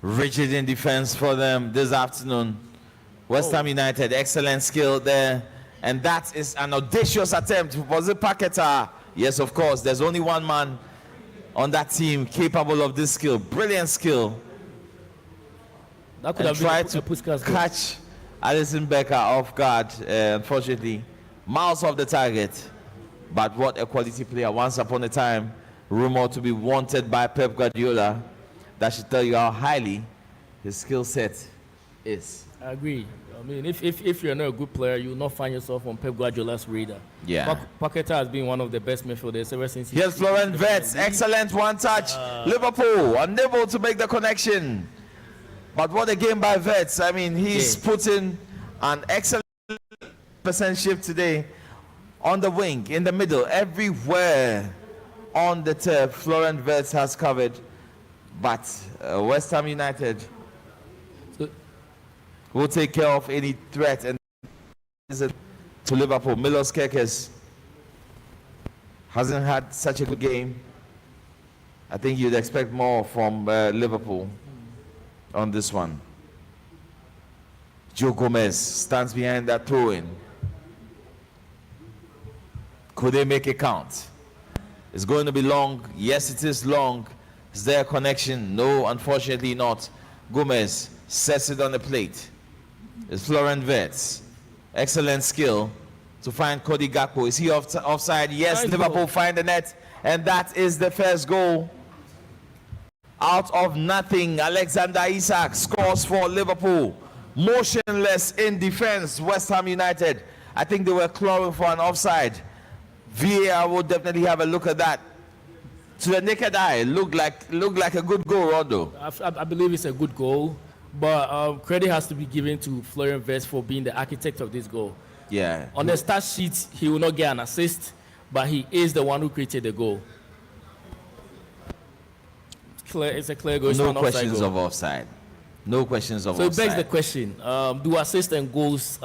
S1: rigid in defense for them this afternoon. West Ham United, excellent skill there. And that is an audacious attempt. Was it Paquetá? Yes, of course. There's only one man on that team capable of this skill. Brilliant skill.
S2: That could have
S1: tried to
S2: Puskas
S1: catch Alisson Becker off guard. Unfortunately, miles off the target. But what a quality player. Once upon a time, rumored to be wanted by Pep Guardiola. That should tell you how highly his skill set is.
S2: I agree. I mean, if you're not a good player, you will not find yourself on Pep Guardiola's radar.
S1: Yeah.
S2: Paquetá has been one of the best midfielders ever since.
S1: Here's Florent Wirtz. Excellent one touch. Liverpool unable to make the connection. But what a game by Wirtz. I mean, he's put in an excellent percent shift today on the wing, in the middle, everywhere on the turf. Florent Wirtz has covered. But West Ham United will take care of any threat, and to Liverpool. Milos Kerkez hasn't had such a good game. I think you'd expect more from Liverpool on this one. Joe Gomez stands behind that throw-in. Could they make it count? It's going to be long. Yes, it is long. Is there a connection? No, unfortunately not. Gomez sets it on the plate. It's Florent Wirtz. Excellent skill to find Cody Gakpo. Is he offside? Yes,
S2: Nice
S1: Liverpool
S2: goal.
S1: find the net. And that is the first goal. Out of nothing, Alexander Isak scores for Liverpool. Motionless in defense, West Ham United. I think they were clawing for an offside. VAR will definitely have a look at that. To the naked eye, looked like a good goal, Rondo.
S2: I believe it's a good goal, but credit has to be given to Florian Wirtz for being the architect of this goal.
S1: Yeah.
S2: On the stat sheet, he will not get an assist, but he is the one who created the goal. It's a clear goal. It's
S1: No
S2: not an offside
S1: questions
S2: goal.
S1: of offside. No questions of
S2: So it
S1: offside.
S2: begs the question: do assists and goals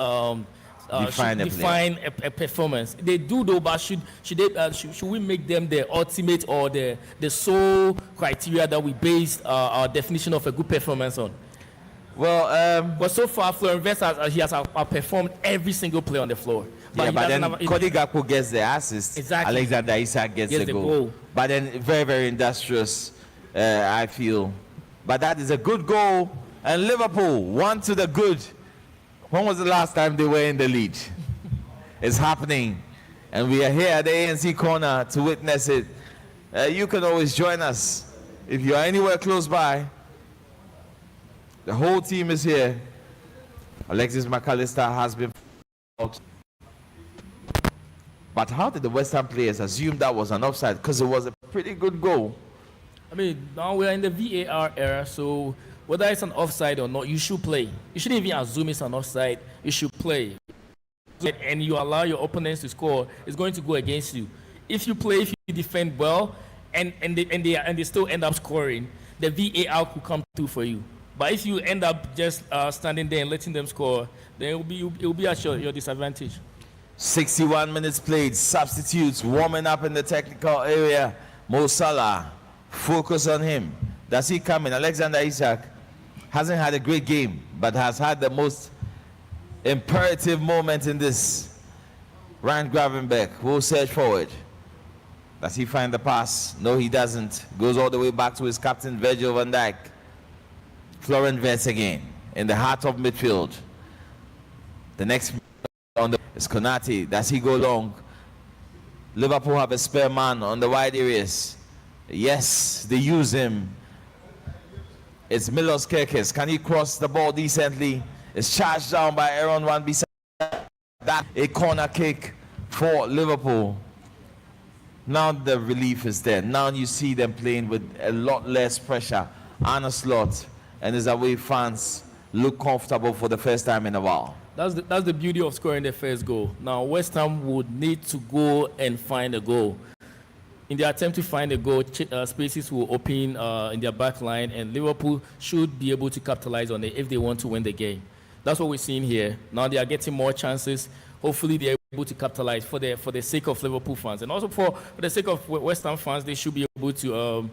S1: Define a
S2: define a performance? They do, though, but should we make them the ultimate or the sole criteria that we base our definition of a good performance on?
S1: Well,
S2: But so far, Florian Wirtz he has outperformed every single player on the floor.
S1: yeah,
S2: he
S1: but
S2: doesn't
S1: then
S2: have-
S1: Cody Gakpo gets the assist.
S2: Exactly.
S1: Alexander Isak gets the goal. But then very, very industrious, I feel. But that is a good goal. And Liverpool, one to the good. When was the last time they were in the lead? It's happening. And we are here at the ANC corner to witness it. You can always join us if you are anywhere close by. The whole team is here. Alexis McAllister has been out. But how did the West Ham players assume that was an offside? Because it was a pretty good goal.
S2: I mean, now we are in the VAR era, so whether it's an offside or not, you should play. You shouldn't even assume it's an offside. You should play. And you allow your opponents to score, it's going to go against you. If you play, if you defend well, and they still end up scoring, the VAR could come through for you. But if you end up just standing there and letting them score, then it will be at your disadvantage.
S1: 61 minutes played. Substitutes warming up in the technical area. Mo Salah, focus on him. Does he come in? Alexander Isak hasn't had a great game, but has had the most imperative moment in this. Ryan Gravenberch will search forward. Does he find the pass? No, he doesn't. Goes all the way back to his captain, Virgil van Dijk. Florent Wirtz again in the heart of midfield. The next on the it's Konate. Does he go long? Liverpool have a spare man on the wide areas. Yes, they use him. It's Milos Kerkez. Can he cross the ball decently? It's charged down by Aaron Wan-Bissaka. That a corner kick for Liverpool. Now the relief is there. Now you see them playing with a lot less pressure on a slot, and his away fans look comfortable for the first time in a while.
S2: That's the beauty of scoring the first goal. Now West Ham would need to go and find a goal. In the attempt to find a goal, spaces will open in their back line, and Liverpool should be able to capitalize on it if they want to win the game. That's what we're seeing here. Now they are getting more chances. Hopefully they're able to capitalize for the sake of Liverpool fans. And also for the sake of West Ham fans, they should be able to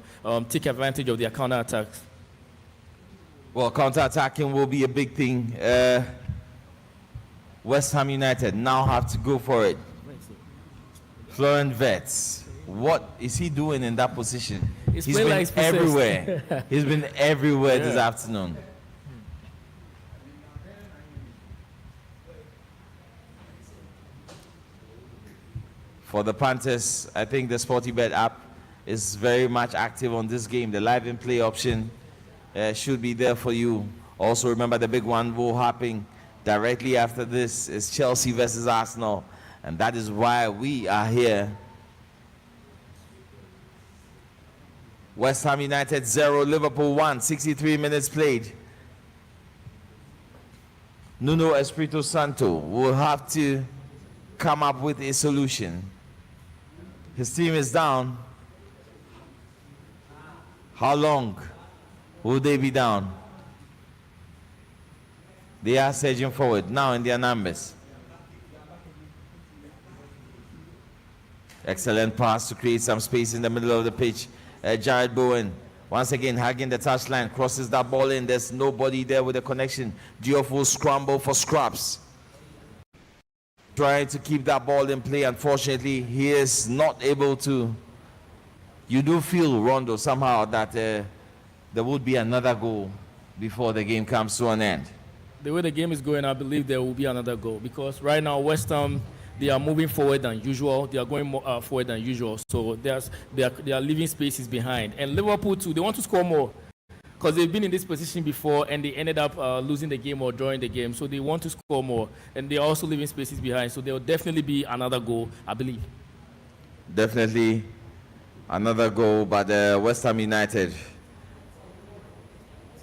S2: take advantage of their counter-attacks.
S1: Well, counter-attacking will be a big thing. West Ham United now have to go for it. Florian Wirtz, what is he doing in that position? He's been
S2: like
S1: everywhere. He's been everywhere this afternoon. For the Panthers, I think the SportyBet app is very much active on this game. The live in play option should be there for you. Also remember the big one will happen directly after this is Chelsea versus Arsenal, and that is why we are here. West Ham United 0, Liverpool 1, 63 minutes played. Nuno Espirito Santo will have to come up with a solution. His team is down. How long will they be down? They are surging forward now in their numbers. Excellent pass to create some space in the middle of the pitch. Jared Bowen once again hugging the touchline, crosses that ball in. There's nobody there with a connection. Diouf will scramble for scraps, trying to keep that ball in play. Unfortunately, he is not able to. You do feel, Rondo, somehow that there would be another goal before the game comes to an end.
S2: The way the game is going, I believe there will be another goal, because right now West Ham, they are moving forward than usual. They are going more forward than usual. So they are leaving spaces behind. And Liverpool too, they want to score more, because they've been in this position before and they ended up losing the game or drawing the game. So they want to score more, and they are also leaving spaces behind. So there will definitely be another goal, I believe.
S1: Definitely another goal, but West Ham United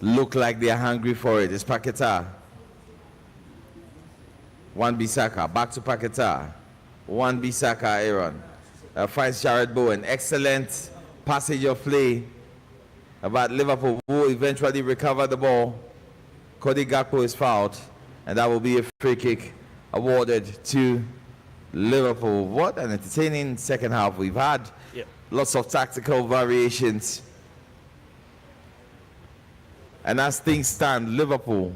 S1: look like they are hungry for it. It's Paquetá. Wan-Bissaka, back to Paquetá. Wan-Bissaka, Aaron. Finds Jared Bowen. Excellent passage of play about Liverpool, who will eventually recover the ball. Cody Gakpo is fouled, and that will be a free kick awarded to Liverpool. What an entertaining second half we've had.
S2: Yep.
S1: Lots of tactical variations. And as things stand, Liverpool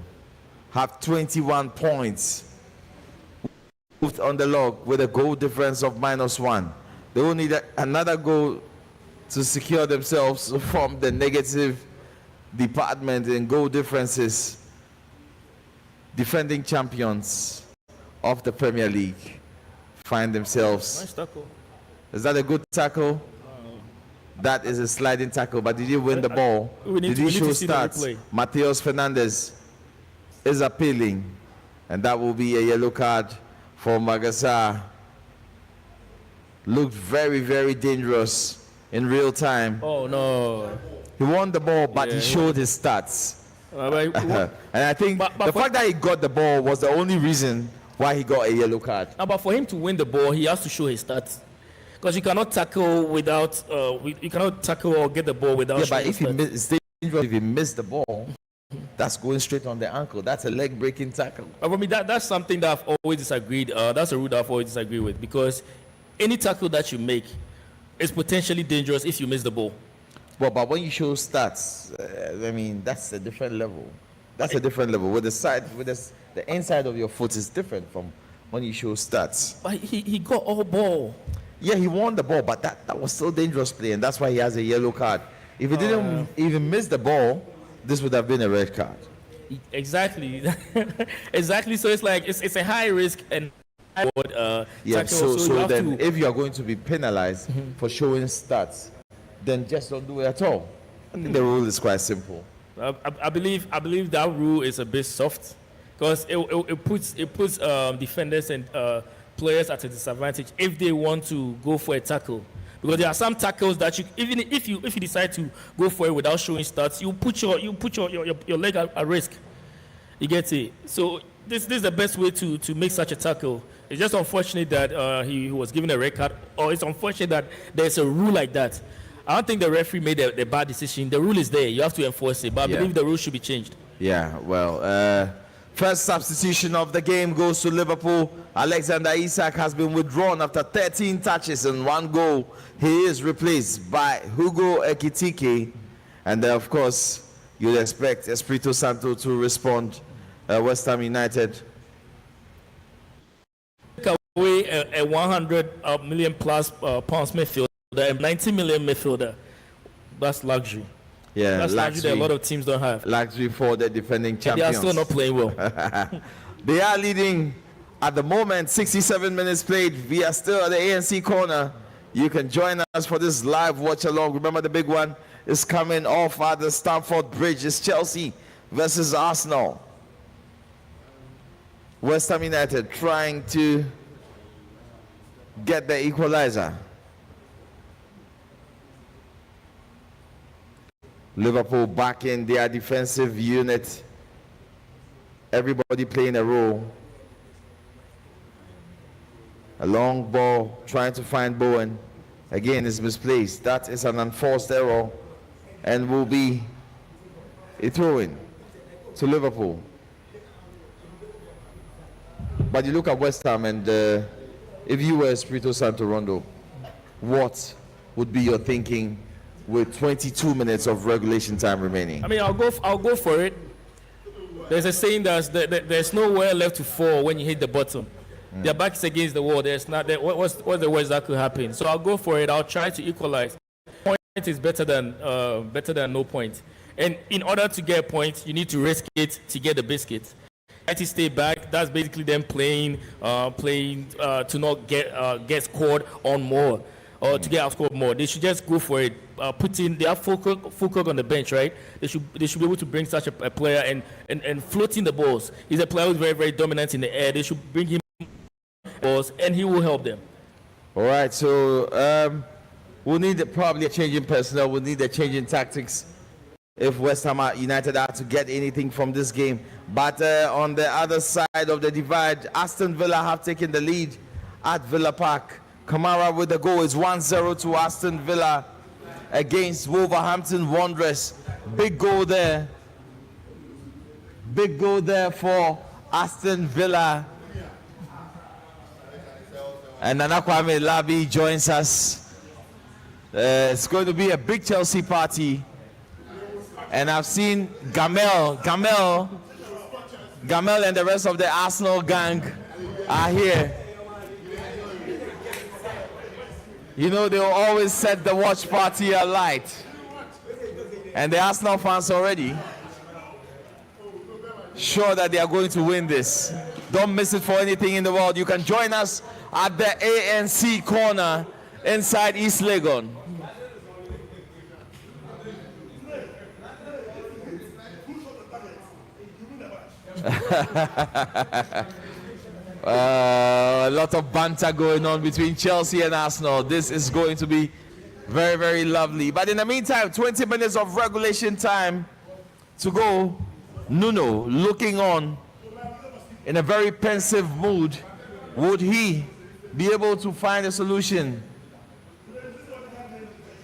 S1: have 21 points on the log with a goal difference of -1. They will need another goal to secure themselves from the negative department in goal differences. Defending champions of the Premier League find themselves.
S2: Nice tackle.
S1: Is that a good tackle? That is a sliding tackle, but did he win the ball? Did he show stats? Mateus Fernandes is appealing, and that will be a yellow card for Magasa. Looked very, very dangerous in real time.
S2: Oh, no.
S1: He won the ball, but he showed his stats. And I think the fact that he got the ball was the only reason why he got a yellow card.
S2: But for him to win the ball, he has to show his stats. Because you cannot tackle without, you cannot tackle or get the ball without.
S1: Yeah, but if he missed the ball, that's going straight on the ankle. That's a leg-breaking tackle.
S2: For me, that's something that I've always disagreed. That's a rule that I've always disagreed with, because any tackle that you make is potentially dangerous if you miss the ball.
S1: Well, but when you show stats, I mean, that's a different level. That's a different level. With the inside of your foot is different from when you show stats.
S2: But he got all ball.
S1: Yeah, he won the ball, but that was still dangerous play, and that's why he has a yellow card. If he didn't even miss the ball, this would have been a red card.
S2: Exactly. Exactly. So it's like it's a high risk and
S1: Yeah,
S2: tackle.
S1: so
S2: you have
S1: then
S2: to,
S1: if you are going to be penalized for showing stats, then just don't do it at all. I think the rule is quite simple.
S2: I believe that rule is a bit soft because it puts defenders and players at a disadvantage if they want to go for a tackle. Because there are some tackles that you, even if you decide to go for it without showing stats, you put your leg at risk. You get it. So this is the best way to make such a tackle. It's just unfortunate that he was given a red card, or it's unfortunate that there's a rule like that. I don't think the referee made the bad decision. The rule is there. You have to enforce it. But I believe the rule should be changed.
S1: Yeah, well, first substitution of the game goes to Liverpool. Alexander Isak has been withdrawn after 13 touches and 1 goal. He is replaced by Hugo Ekitike. And of course, you'd expect Espirito Santo to respond. West Ham United.
S2: Away a 100 million plus pounds midfielder, a 90 million midfielder. That's luxury.
S1: Yeah,
S2: that's luxury that a lot of teams don't have.
S1: Luxury for the defending champions.
S2: They are still not playing well.
S1: They are leading at the moment, 67 minutes played. We are still at the ANC corner. You can join us for this live watch along. Remember, the big one is coming off at the Stamford Bridge. It's Chelsea versus Arsenal. West Ham United trying to get the equalizer. Liverpool back in their defensive unit. Everybody playing a role. A long ball trying to find Bowen. Again, is misplaced. That is an unforced error and will be a throw-in to Liverpool. But you look at West Ham, and if you were Espirito Santo, Rondo, what would be your thinking with 22 minutes of regulation time remaining?
S2: I mean, I'll go for it. There's a saying that there's nowhere left to fall when you hit the bottom. Their back is against the wall. There's not. What's the worst that could happen? So I'll go for it. I'll try to equalize. Point is better than no point. And in order to get a point, you need to risk it to get the biscuit. To stay back, that's basically them playing to not get scored on more or to get outscored more. They should just go for it. They have Fulcock on the bench, right? They should be able to bring such a player and floating the balls. He's a player who's very, very dominant in the air. They should bring him balls and he will help them.
S1: All right, so we'll need probably a change in personnel. We'll need a change in tactics if West Ham United are to get anything from this game. But on the other side of the divide, Aston Villa have taken the lead at Villa Park. Kamara with the goal. Is 1-0 to Aston Villa against Wolverhampton Wanderers. Big goal there. Big goal there for Aston Villa. And Nana Kwame Labi joins us. It's going to be a big Chelsea party. And I've seen Gamel and the rest of the Arsenal gang are here. You know, they'll always set the watch party alight. And the Arsenal fans already sure that they are going to win this. Don't miss it for anything in the world. You can join us at the ANC corner inside East Legon. A lot of banter going on between Chelsea and Arsenal. This is going to be very, very lovely. But in the meantime, 20 minutes of regulation time to go. Nuno looking on in a very pensive mood. Would he be able to find a solution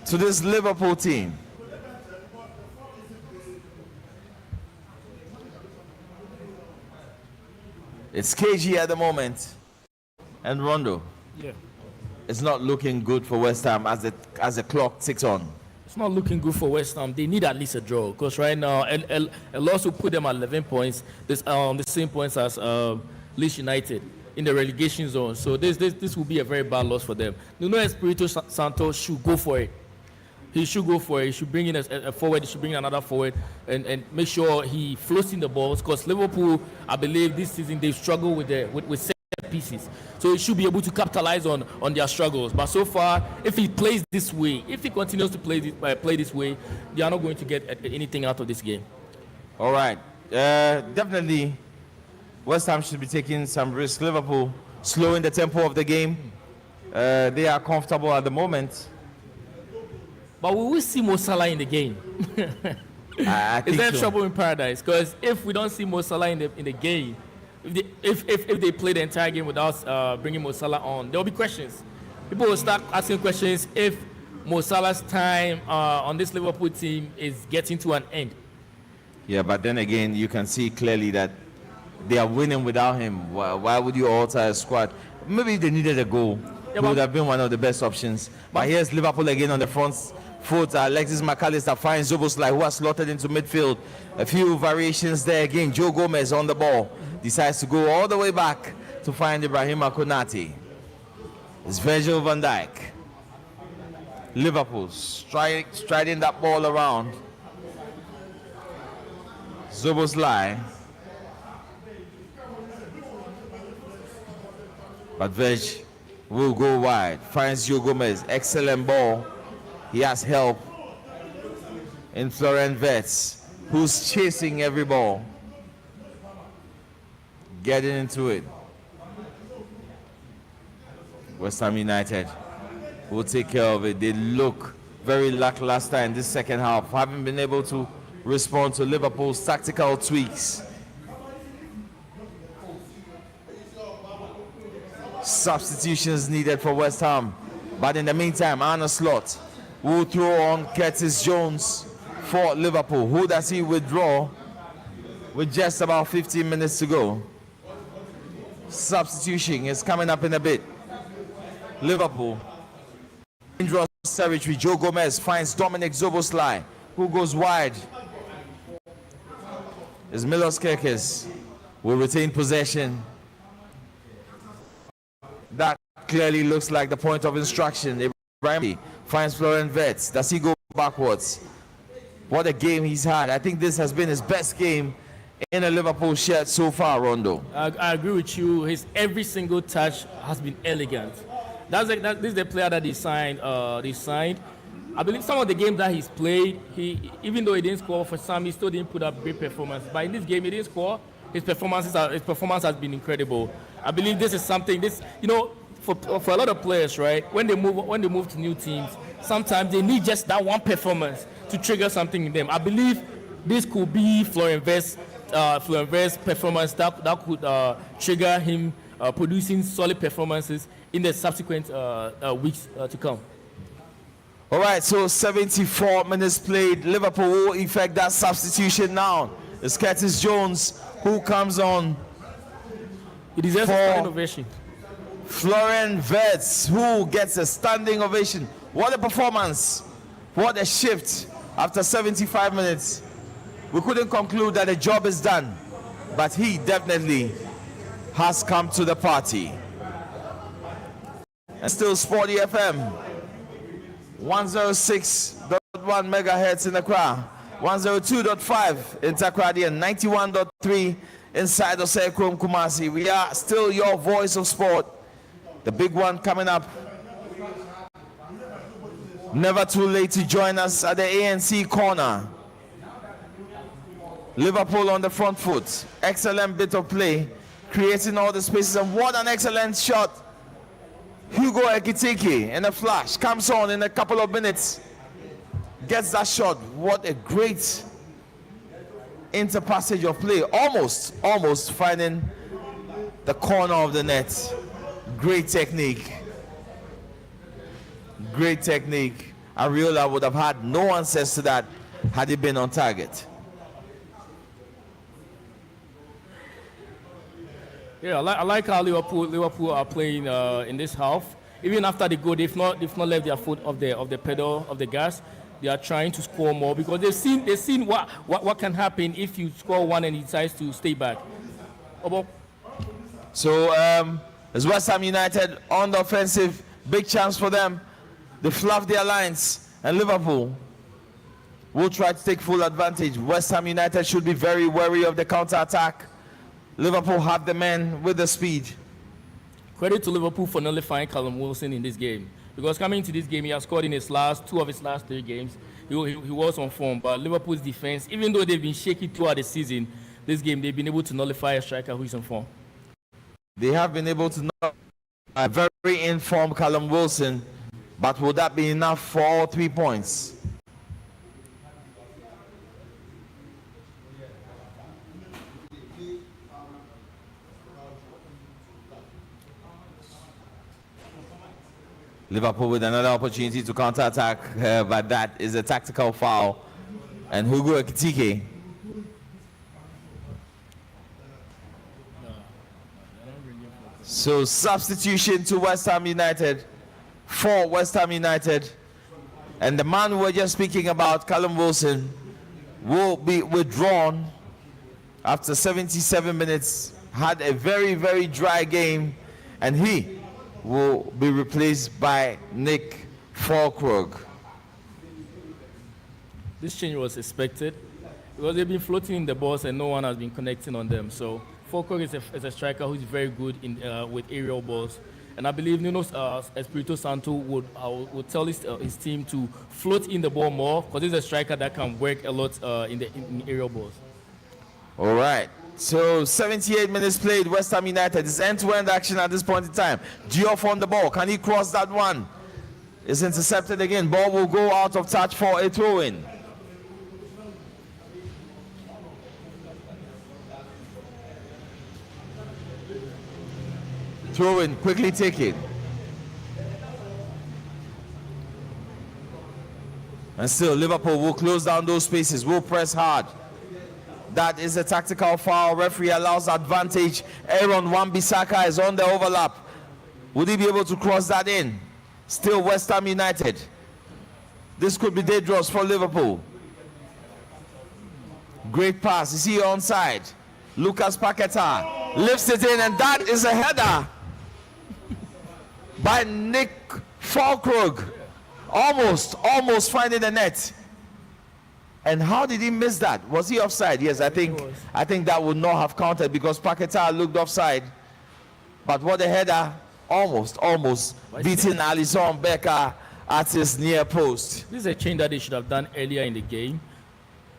S1: to this Liverpool team? It's KG at the moment, and Rondo.
S2: Yeah.
S1: It's not looking good for West Ham as the clock ticks on.
S2: It's not looking good for West Ham. They need at least a draw because right now, a loss will put them at 11 points. The same points as Leeds United in the relegation zone. So this will be a very bad loss for them. Nuno Espirito Santo should go for it. He should go for it. He should bring in a forward. He should bring another forward and make sure he floats in the balls. Because Liverpool, I believe this season they struggle with set pieces. So he should be able to capitalize on their struggles. But so far, if he plays this way, if he continues to play this way, they are not going to get anything out of this game.
S1: All right. Definitely, West Ham should be taking some risk. Liverpool slowing the tempo of the game. They are comfortable at the moment.
S2: But we will see Mo Salah in the game.
S1: I think
S2: Is there
S1: so.
S2: trouble in paradise? Because if we don't see Mo Salah in the game, if they play the entire game without bringing Mo Salah on, there will be questions. People will start asking questions if Mo Salah's time on this Liverpool team is getting to an end.
S1: Yeah, but then again, you can see clearly that they are winning without him. Why would you alter a squad? Maybe if they needed a goal, it would have been one of the best options. But here's Liverpool again on the front foot. Alexis McAllister finds Zoboslai, who has slotted into midfield. A few variations there again. Joe Gomez on the ball. Decides to go all the way back to find Ibrahima Konate. It's Virgil van Dijk. Liverpool striding that ball around. Zoboslai. But Veg will go wide. Finds Joe Gomez. Excellent ball. He has help in Florent Wirtz, who's chasing every ball. Getting into it. West Ham United will take care of it. They look very lackluster in this second half, haven't been able to respond to Liverpool's tactical tweaks. Substitutions needed for West Ham. But in the meantime, Arne Slot will throw on Curtis Jones for Liverpool. Who does he withdraw with just about 15 minutes to go? Substitution is coming up in a bit. Liverpool. Dangerous territory. Joe Gomez finds Dominic Zoboslai, who goes wide. As Milos Kerkez will retain possession. That clearly looks like the point of instruction. Ibrahim finds Florent Wirtz. Does he go backwards? What a game he's had. I think this has been his best game in a Liverpool shirt so far, Rondo.
S2: I agree with you. His every single touch has been elegant. This is the player that they signed. I believe some of the games that he's played, even though he didn't score for some, he still didn't put up great performance. But in this game, he didn't score. His performance has been incredible. I believe this is something. For a lot of players, right? When they move to new teams, sometimes they need just that one performance to trigger something in them. I believe this could be Florent Wirtz's performance that could trigger him producing solid performances in the subsequent weeks to come.
S1: All right, so 74 minutes played. Liverpool will effect that substitution now. It's Curtis Jones who comes on.
S2: It deserves a standing ovation.
S1: Florent Wirtz, who gets a standing ovation. What a performance. What a shift after 75 minutes. We couldn't conclude that the job is done, but he definitely has come to the party. And still SportyFM, 106.1 megahertz in Accra, 102.5 in Takoradi, and 91.3 inside Osei-Krom Kumasi. We are still your voice of sport. The big one coming up. Never too late to join us at the ANC corner. Liverpool on the front foot. Excellent bit of play, creating all the spaces, and what an excellent shot. Hugo Ekitike in a flash comes on in a couple of minutes, gets that shot. What a great interpassage of play, almost finding the corner of the net. Great technique. Great technique. Ariola would have had no answers to that had he been on target.
S2: Yeah, I like how Liverpool are playing in this half. Even after the goal, they've not left their foot off the pedal of the gas. They are trying to score more because they've seen what can happen if you score one and he decides to stay back.
S1: So as West Ham United on the offensive, big chance for them. They fluff their lines, and Liverpool will try to take full advantage. West Ham United should be very wary of the counter-attack. Liverpool have the men with the speed.
S2: Credit to Liverpool for nullifying Callum Wilson in this game. Because coming into this game, he has scored in two of his last 3 games. He was on form, but Liverpool's defense, even though they've been shaky throughout the season, this game they've been able to nullify a striker who is on form.
S1: They have been able to nullify a very informed Callum Wilson, but will that be enough for all 3 points? Liverpool with another opportunity to counter-attack, but that is a tactical foul. And Hugo Ekitike. So substitution to West Ham United, for West Ham United. And the man we were just speaking about, Callum Wilson, will be withdrawn after 77 minutes. Had a very, very dry game, and he will be replaced by Nick Falkirk.
S2: This change was expected because they've been floating in the balls and no one has been connecting on them. So Falkirk is a striker who's very good with aerial balls. And I believe Nuno Espirito Santo would tell his team to float in the ball more because he's a striker that can work a lot in aerial balls.
S1: All right. So 78 minutes played. West Ham United is end-to-end action at this point in time. Diouf on the ball. Can he cross that one? It's intercepted again. Ball will go out of touch for a throw-in. Throw-in, quickly taken. And still, Liverpool will close down those spaces. Will press hard. That is a tactical foul. Referee allows advantage. Aaron Wan-Bissaka is on the overlap. Would he be able to cross that in? Still West Ham United. This could be dangerous for Liverpool. Great pass. Is he onside? Lucas Paquetá lifts it in, and that is a header by Nick Falkirk. Almost finding the net. And how did he miss that? Was he offside? Yes, I think that would not have counted because Paquetá looked offside. But what a header. Almost beating Alisson Becker at his near post.
S2: This is a change that they should have done earlier in the game.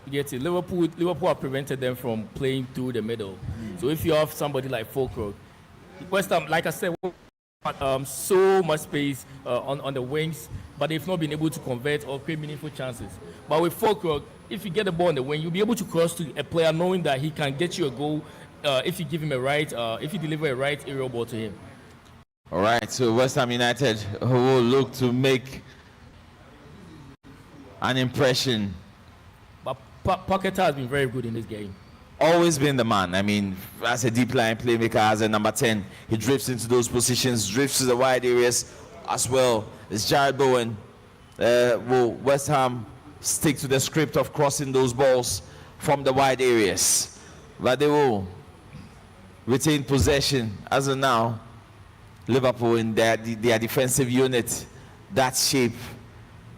S2: You get it. Liverpool have prevented them from playing through the middle. So if you have somebody like Falkirk, West Ham, like I said, so much space on the wings, but they've not been able to convert or create meaningful chances. But with Falkirk, if you get the ball on the wing, you'll be able to cross to a player knowing that he can get you a goal if you give him if you deliver a right aerial ball to him.
S1: All right, so West Ham United will look to make an impression.
S2: But Paquetá has been very good in this game.
S1: Always been the man. I mean, as a deep line playmaker, as a number 10, he drifts into those positions, drifts to the wide areas as well. It's Jared Bowen. Will West Ham stick to the script of crossing those balls from the wide areas? But they will retain possession as of now. Liverpool in their defensive unit, that shape,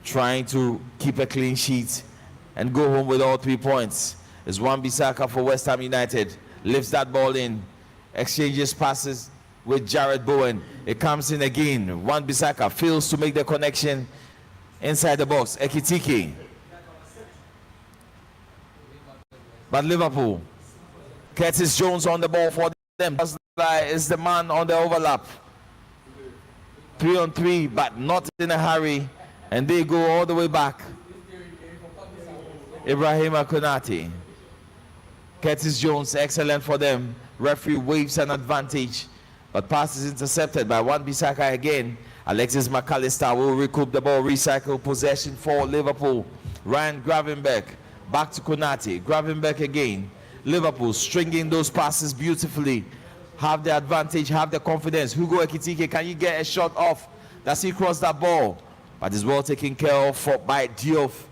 S1: trying to keep a clean sheet and go home with all 3 points. Is Wan-Bissaka for West Ham United. Lifts that ball in, exchanges passes with Jared Bowen. It comes in again. Wan-Bissaka fails to make the connection inside the box. Ekitike. But Liverpool, Curtis Jones on the ball for them. Is the man on the overlap. 3-on-3, but not in a hurry. And they go all the way back. Ibrahima Konate. Curtis Jones, excellent for them. Referee waves an advantage, but pass is intercepted by Wan-Bissaka again. Alexis McAllister will recoup the ball, recycle possession for Liverpool. Ryan Gravenberch back to Konate. Gravenberch again. Liverpool stringing those passes beautifully. Have the advantage, have the confidence. Hugo Ekitike, can you get a shot off? Does he cross that ball? But it's well taken care of by Diouf.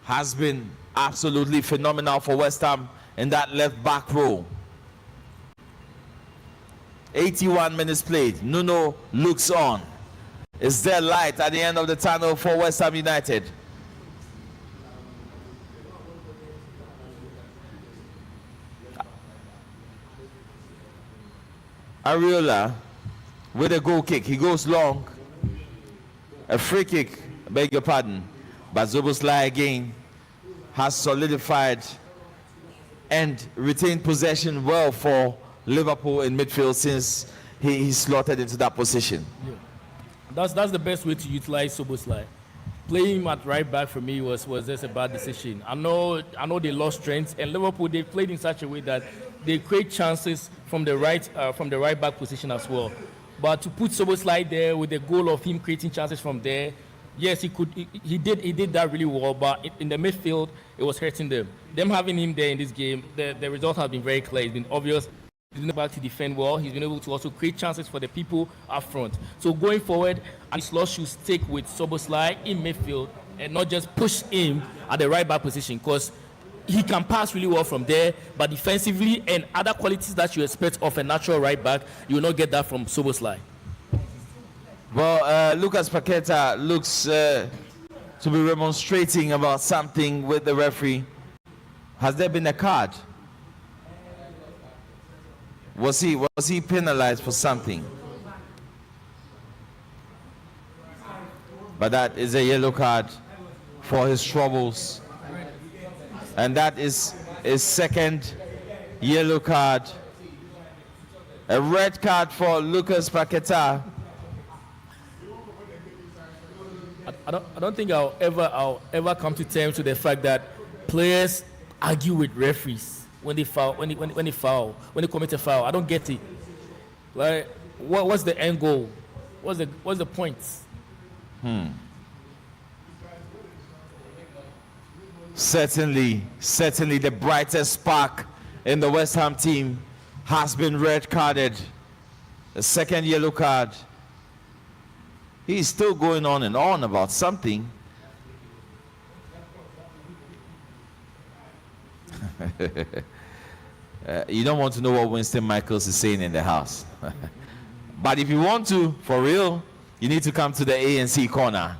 S1: Has been absolutely phenomenal for West Ham in that left back row. 81 minutes played. Nuno looks on. Is there light at the end of the tunnel for West Ham United? Ariola with a goal kick. He goes long. A free kick, beg your pardon. But Zoboslai again has solidified and retained possession well for Liverpool in midfield since he slotted into that position.
S2: Yeah. That's the best way to utilize Soboslai. Playing him at right back for me was just a bad decision. I know they lost strength, and Liverpool they played in such a way that they create chances from the right back position as well. But to put Soboslai there with the goal of him creating chances from there, yes, he could. He did that really well. But in the midfield, it was hurting them. Them having him there in this game, the result has been very clear. It's been obvious. He's been able to defend well. He's been able to also create chances for the people up front. So going forward, Ancelotti should stick with Soboslai in midfield and not just push him at the right back position, because he can pass really well from there, but defensively and other qualities that you expect of a natural right back, you will not get that from Soboslai.
S1: Well, Lucas Paqueta looks to be remonstrating about something with the referee. Has there been a card? Was he penalized for something? But that is a yellow card for his troubles. And that is his second yellow card. A red card for Lucas Paqueta.
S2: I don't think I'll ever come to terms with the fact that players argue with referees when they commit a foul. I don't get it. Like, what's the end goal? What's the point?
S1: Certainly the brightest spark in the West Ham team has been red carded. The second yellow card. He's still going on and on about something. You don't want to know what Winston Michaels is saying in the house. But if you want to, for real, you need to come to the ANC corner.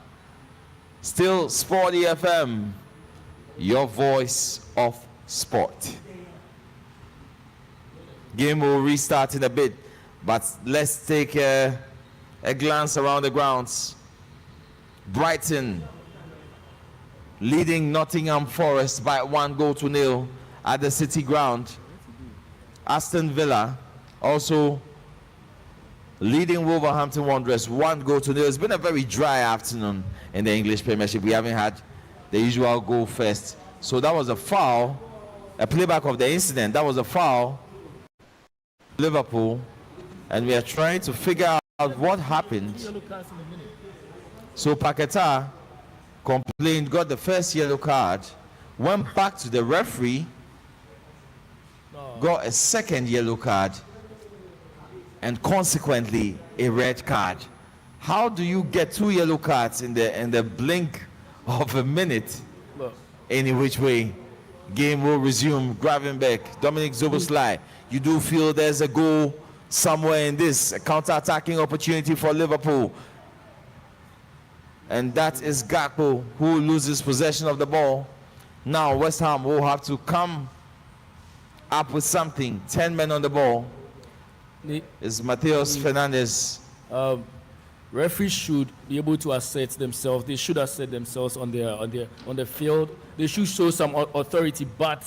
S1: Still SportyFM, your voice of sport. Game will restart in a bit, but let's take a glance around the grounds. Brighton leading Nottingham Forest by 1-0 at the City Ground. Aston Villa also leading Wolverhampton Wanderers 1-0. It's been a very dry afternoon in the English Premiership. We haven't had the usual goal first. So that was a foul, a playback of the incident. That was a foul. Liverpool, and we are trying to figure out what happened. So Paqueta complained, got the first yellow card, went back to the referee, got a second yellow card, and consequently a red card. How do you get two yellow cards in the blink of a minute? Any which way, game will resume. Gravenberch, Dominic Zoboslai. You do feel there's a goal somewhere in this, a counter-attacking opportunity for Liverpool. And that is Gakpo, who loses possession of the ball. Now West Ham will have to come up with something. 10 men on the ball. It's Mateus Fernandes.
S2: Referees should be able to assert themselves. They should assert themselves on the field. They should show some authority. But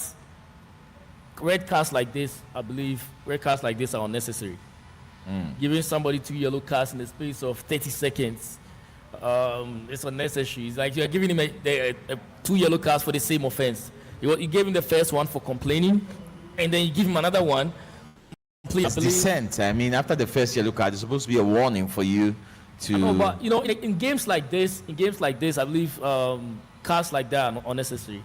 S2: red cards like this, I believe, red cards like this are unnecessary. Giving somebody 2 yellow cards in the space of 30 seconds, it's unnecessary. It's like you're giving him 2 yellow cards for the same offense. You gave him the first one for complaining, and then you give him another one.
S1: It's dissent. I mean, after the first yellow card, it's supposed to be a warning for you to.
S2: No, but you know, in games like this, I believe cards like that are unnecessary.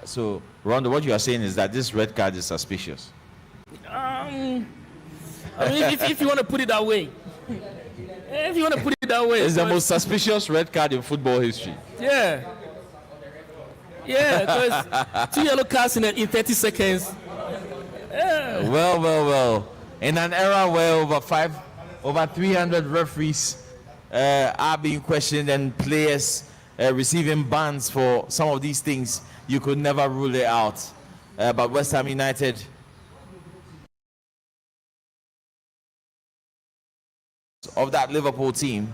S1: So, Rondo, what you are saying is that this red card is suspicious.
S2: I mean, if you want to put it that way. If you want to put it that way.
S1: It's the most suspicious red card in football history.
S2: Yeah. Yeah, because 2 yellow cards in 30 seconds. Yeah.
S1: Well. In an era where over 300 referees are being questioned and players receiving bans for some of these things, you could never rule it out. But West Ham United of that Liverpool team.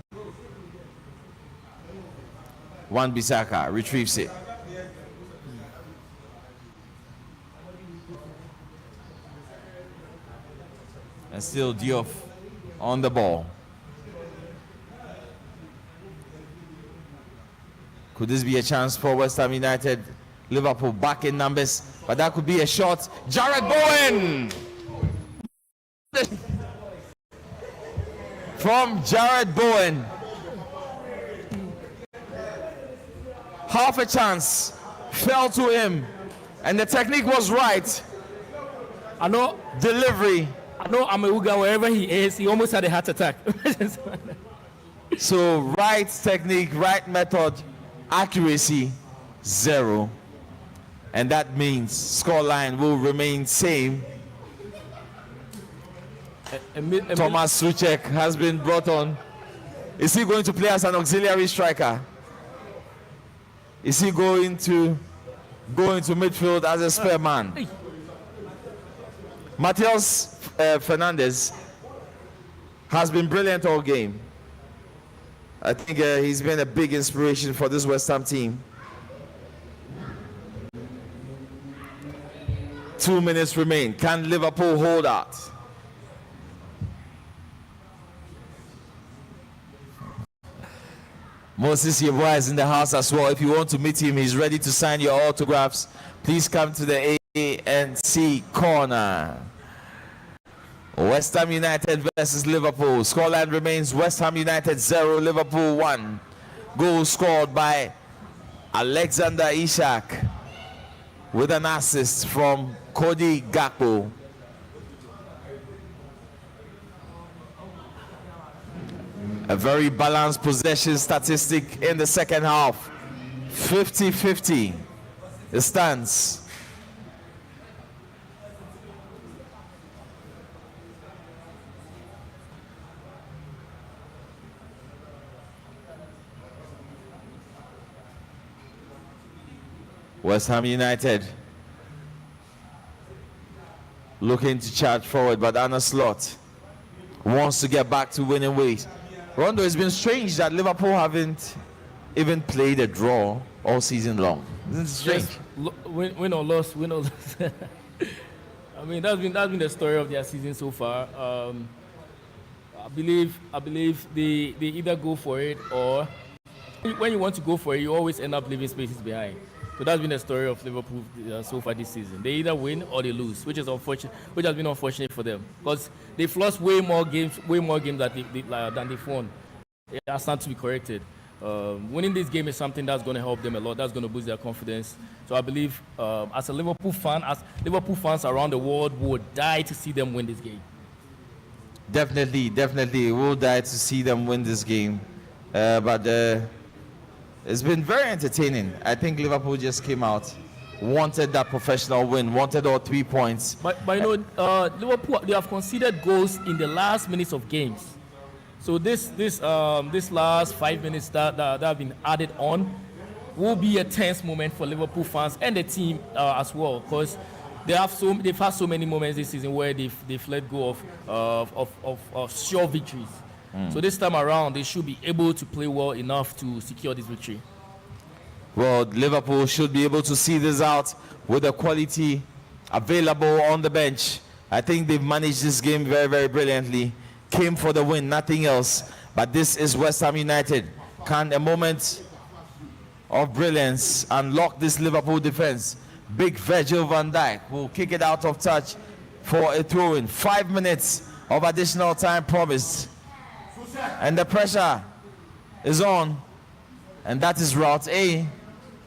S1: Wan-Bissaka retrieves it. And still Diouf on the ball. Could this be a chance for West Ham United? Liverpool back in numbers, but that could be a shot. Jared Bowen! From Jared Bowen. Half a chance fell to him, and the technique was right.
S2: I know
S1: Delivery.
S2: I know Ameuga, wherever he is, he almost had a heart attack.
S1: So right technique, right method, accuracy, 0. And that means scoreline will remain same. Thomas Suchek has been brought on. Is he going to play as an auxiliary striker? Is he going to go into midfield as a spare man? Matheus Fernandes has been brilliant all game. I think he's been a big inspiration for this West Ham team. 2 minutes remain. Can Liverpool hold out? Moses Yeboah is in the house as well. If you want to meet him, he's ready to sign your autographs. Please come to the ANC corner. West Ham United versus Liverpool. Scoreline remains West Ham United 0, Liverpool 1. Goal scored by Alexander Isak with an assist from Cody Gakpo. A very balanced possession statistic in the second half. 50-50. It stands. West Ham United looking to charge forward, but Anna Slot wants to get back to winning ways. Rondo, it's been strange that Liverpool haven't even played a draw all season long. Isn't it strange?
S2: Yes, win or loss, win or loss. I mean, that's been the story of their season so far. I believe they either go for it, or when you want to go for it, you always end up leaving spaces behind. So that's been the story of Liverpool so far this season. They either win or they lose, which is unfortunate. Which has been unfortunate for them because they've lost way more games than they've won. It has not to be corrected. Winning this game is something that's going to help them a lot. That's going to boost their confidence. So I believe, as Liverpool fans around the world would die to see them win this game.
S1: Definitely, we'll die to see them win this game. But it's been very entertaining. I think Liverpool just came out, wanted that professional win, wanted all 3 points.
S2: But you know, Liverpool, they have conceded goals in the last minutes of games. So this last 5 minutes that have been added on will be a tense moment for Liverpool fans and the team as well, because they've had so many moments this season where they've let go of sure victories. So this time around, they should be able to play well enough to secure this victory.
S1: Well, Liverpool should be able to see this out with the quality available on the bench. I think they've managed this game very, very brilliantly. Came for the win, nothing else. But this is West Ham United. Can a moment of brilliance unlock this Liverpool defense? Big Virgil van Dijk will kick it out of touch for a throw-in. 5 minutes of additional time promised. And the pressure is on. And that is route A.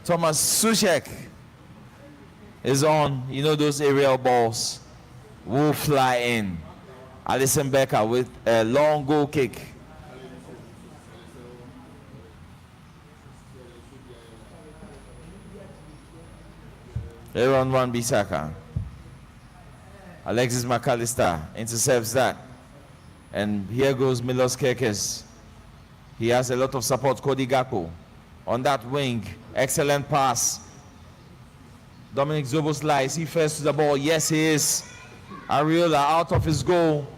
S1: Thomas Suchek is on. You know, those aerial balls will fly in. Alisson Becker with a long goal kick. Aaron Wan-Bissaka. Alexis McAllister intercepts that. And here goes Milos Kerkez. He has a lot of support. Cody Gakpo on that wing. Excellent pass. Dominic Zoboslai, is he first to the ball? Yes, he is. Ariola out of his goal.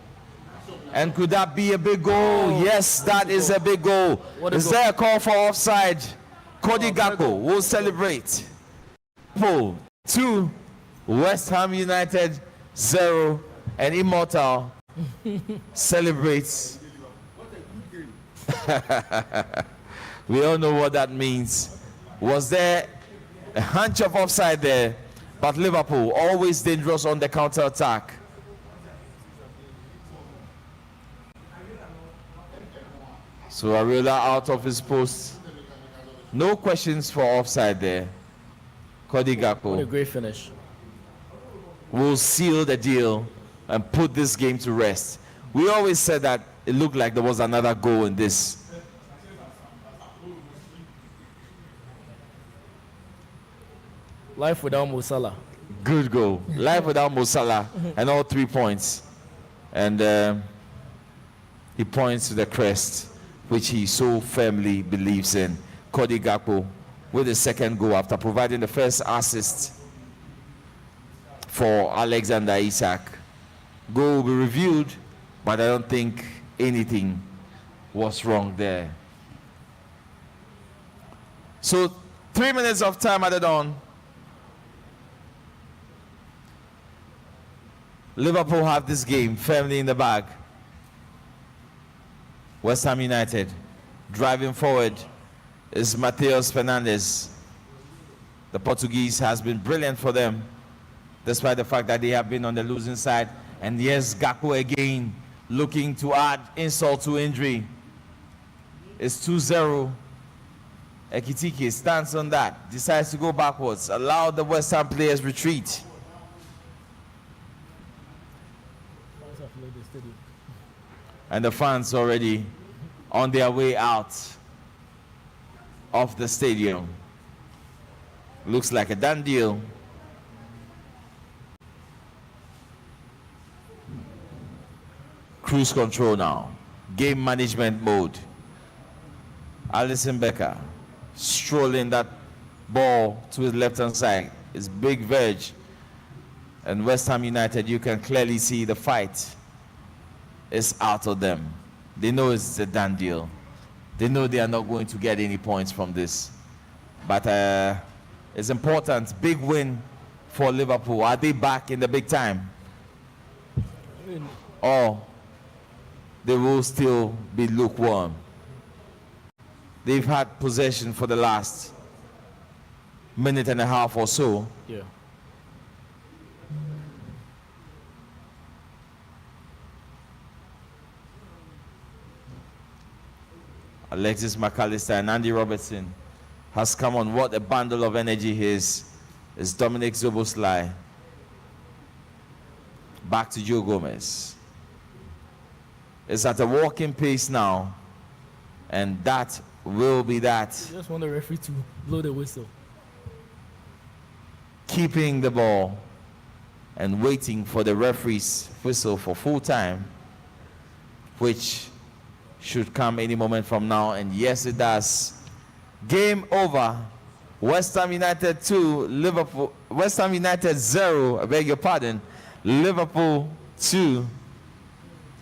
S1: And could that be a big goal? Yes, that is a big goal. Is there a call for offside? Cody Gakpo will celebrate. Liverpool 2, West Ham United 0, and Immortal celebrates. We all know what that means. Was there a hunch of offside there? But Liverpool always dangerous on the counter attack. So Ariola out of his post. No questions for offside there. Cody Gakpo.
S2: What a great finish.
S1: Will seal the deal and put this game to rest. We always said that it looked like there was another goal in this.
S2: Life without Mo Salah.
S1: Good goal. Life without Mo Salah and all 3 points. And he points to the crest, which he so firmly believes in. Cody Gakpo with the second goal after providing the first assist for Alexander Isak. Goal will be reviewed, but I don't think anything was wrong there. So 3 minutes of time added on. Liverpool have this game firmly in the bag. West Ham United driving forward is Matheus Fernandes. The Portuguese has been brilliant for them, despite the fact that they have been on the losing side. And yes, Gakpo again looking to add insult to injury. It's 2-0. Ekitike stands on that, decides to go backwards, allow the West Ham players retreat. And the fans already on their way out of the stadium. Looks like a done deal. Cruise control now. Game management mode. Alisson Becker strolling that ball to his left-hand side. It's big verge. And West Ham United, you can clearly see the fight is out of them. They know it's a done deal. They know they are not going to get any points from this. But it's important. Big win for Liverpool. Are they back in the big time? Or they will still be lukewarm? They've had possession for the last minute and a half or so.
S2: Yeah.
S1: Alexis McAllister and Andy Robertson has come on. What a bundle of energy he is. It's Dominic Zoboslai. Back to Joe Gomez. It's at a walking pace now. And that will be that.
S2: I just want the referee to blow the whistle.
S1: Keeping the ball and waiting for the referee's whistle for full time, which should come any moment from now. And yes, it does. Game over. West Ham United 2, Liverpool. West Ham United 0. I beg your pardon. Liverpool 2.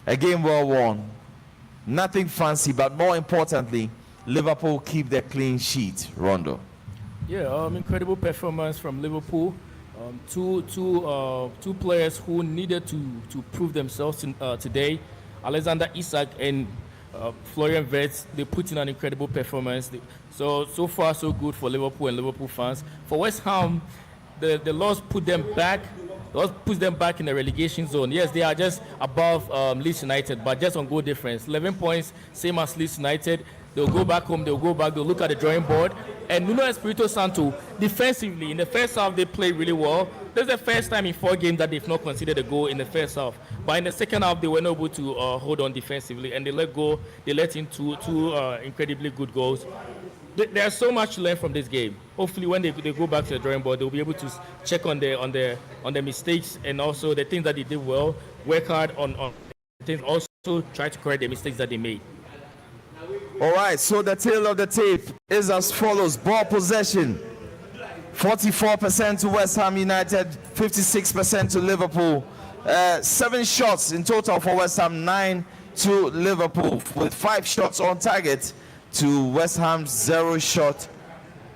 S1: A game well won. Nothing fancy, but more importantly, Liverpool keep their clean sheet. Rondo.
S2: Yeah, incredible performance from Liverpool. Two players who needed to prove themselves today. Alexander Isak and Florian Wirtz, they put in an incredible performance. So far, so good for Liverpool and Liverpool fans. For West Ham, the loss put them back. Loss puts them back in the relegation zone. Yes, they are just above Leeds United, but just on goal difference. 11 points, same as Leeds United. They'll go back home, they'll go back, they'll look at the drawing board. And Nuno Espirito Santo, defensively, in the first half, they played really well. This is the first time in 4 games that they've not conceded a goal in the first half. But in the second half, they were not able to hold on defensively, and they let in two incredibly good goals. There's so much to learn from this game. Hopefully, when they go back to the drawing board, they'll be able to check on their mistakes and also the things that they did well, work hard on things, also try to correct the mistakes that they made.
S1: All right, so the tail of the tape is as follows. Ball possession, 44% to West Ham United, 56% to Liverpool. 7 shots in total for West Ham, 9 to Liverpool, with 5 shots on target to West Ham's 0 shot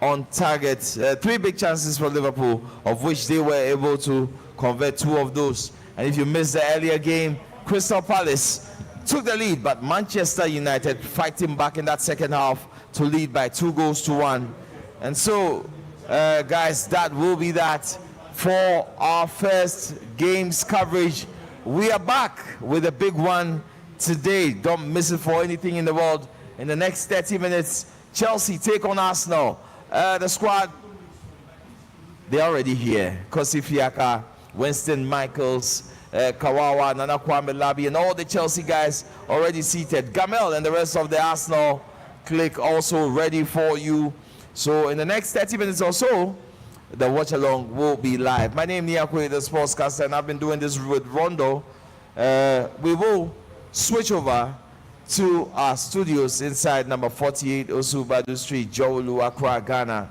S1: on target. 3 big chances for Liverpool, of which they were able to convert 2 of those. And if you missed the earlier game, Crystal Palace took the lead, but Manchester United fighting back in that second half to lead by 2 goals to 1. And so, guys, that will be that for our first games coverage. We are back with a big one today. Don't miss it for anything in the world. In the next 30 minutes, Chelsea take on Arsenal. The squad, they're already here. Kosi Fiaka, Winston Michaels, Kawawa, Nana Kwame Labi, and all the Chelsea guys already seated. Gamel and the rest of the Arsenal clique also ready for you. So in the next 30 minutes or so, the watch along will be live. My name is Niakwe, the sportscaster, and I've been doing this with Rondo. We will switch over to our studios inside number 48 Osubadu Street, Jowolu, Accra, Ghana.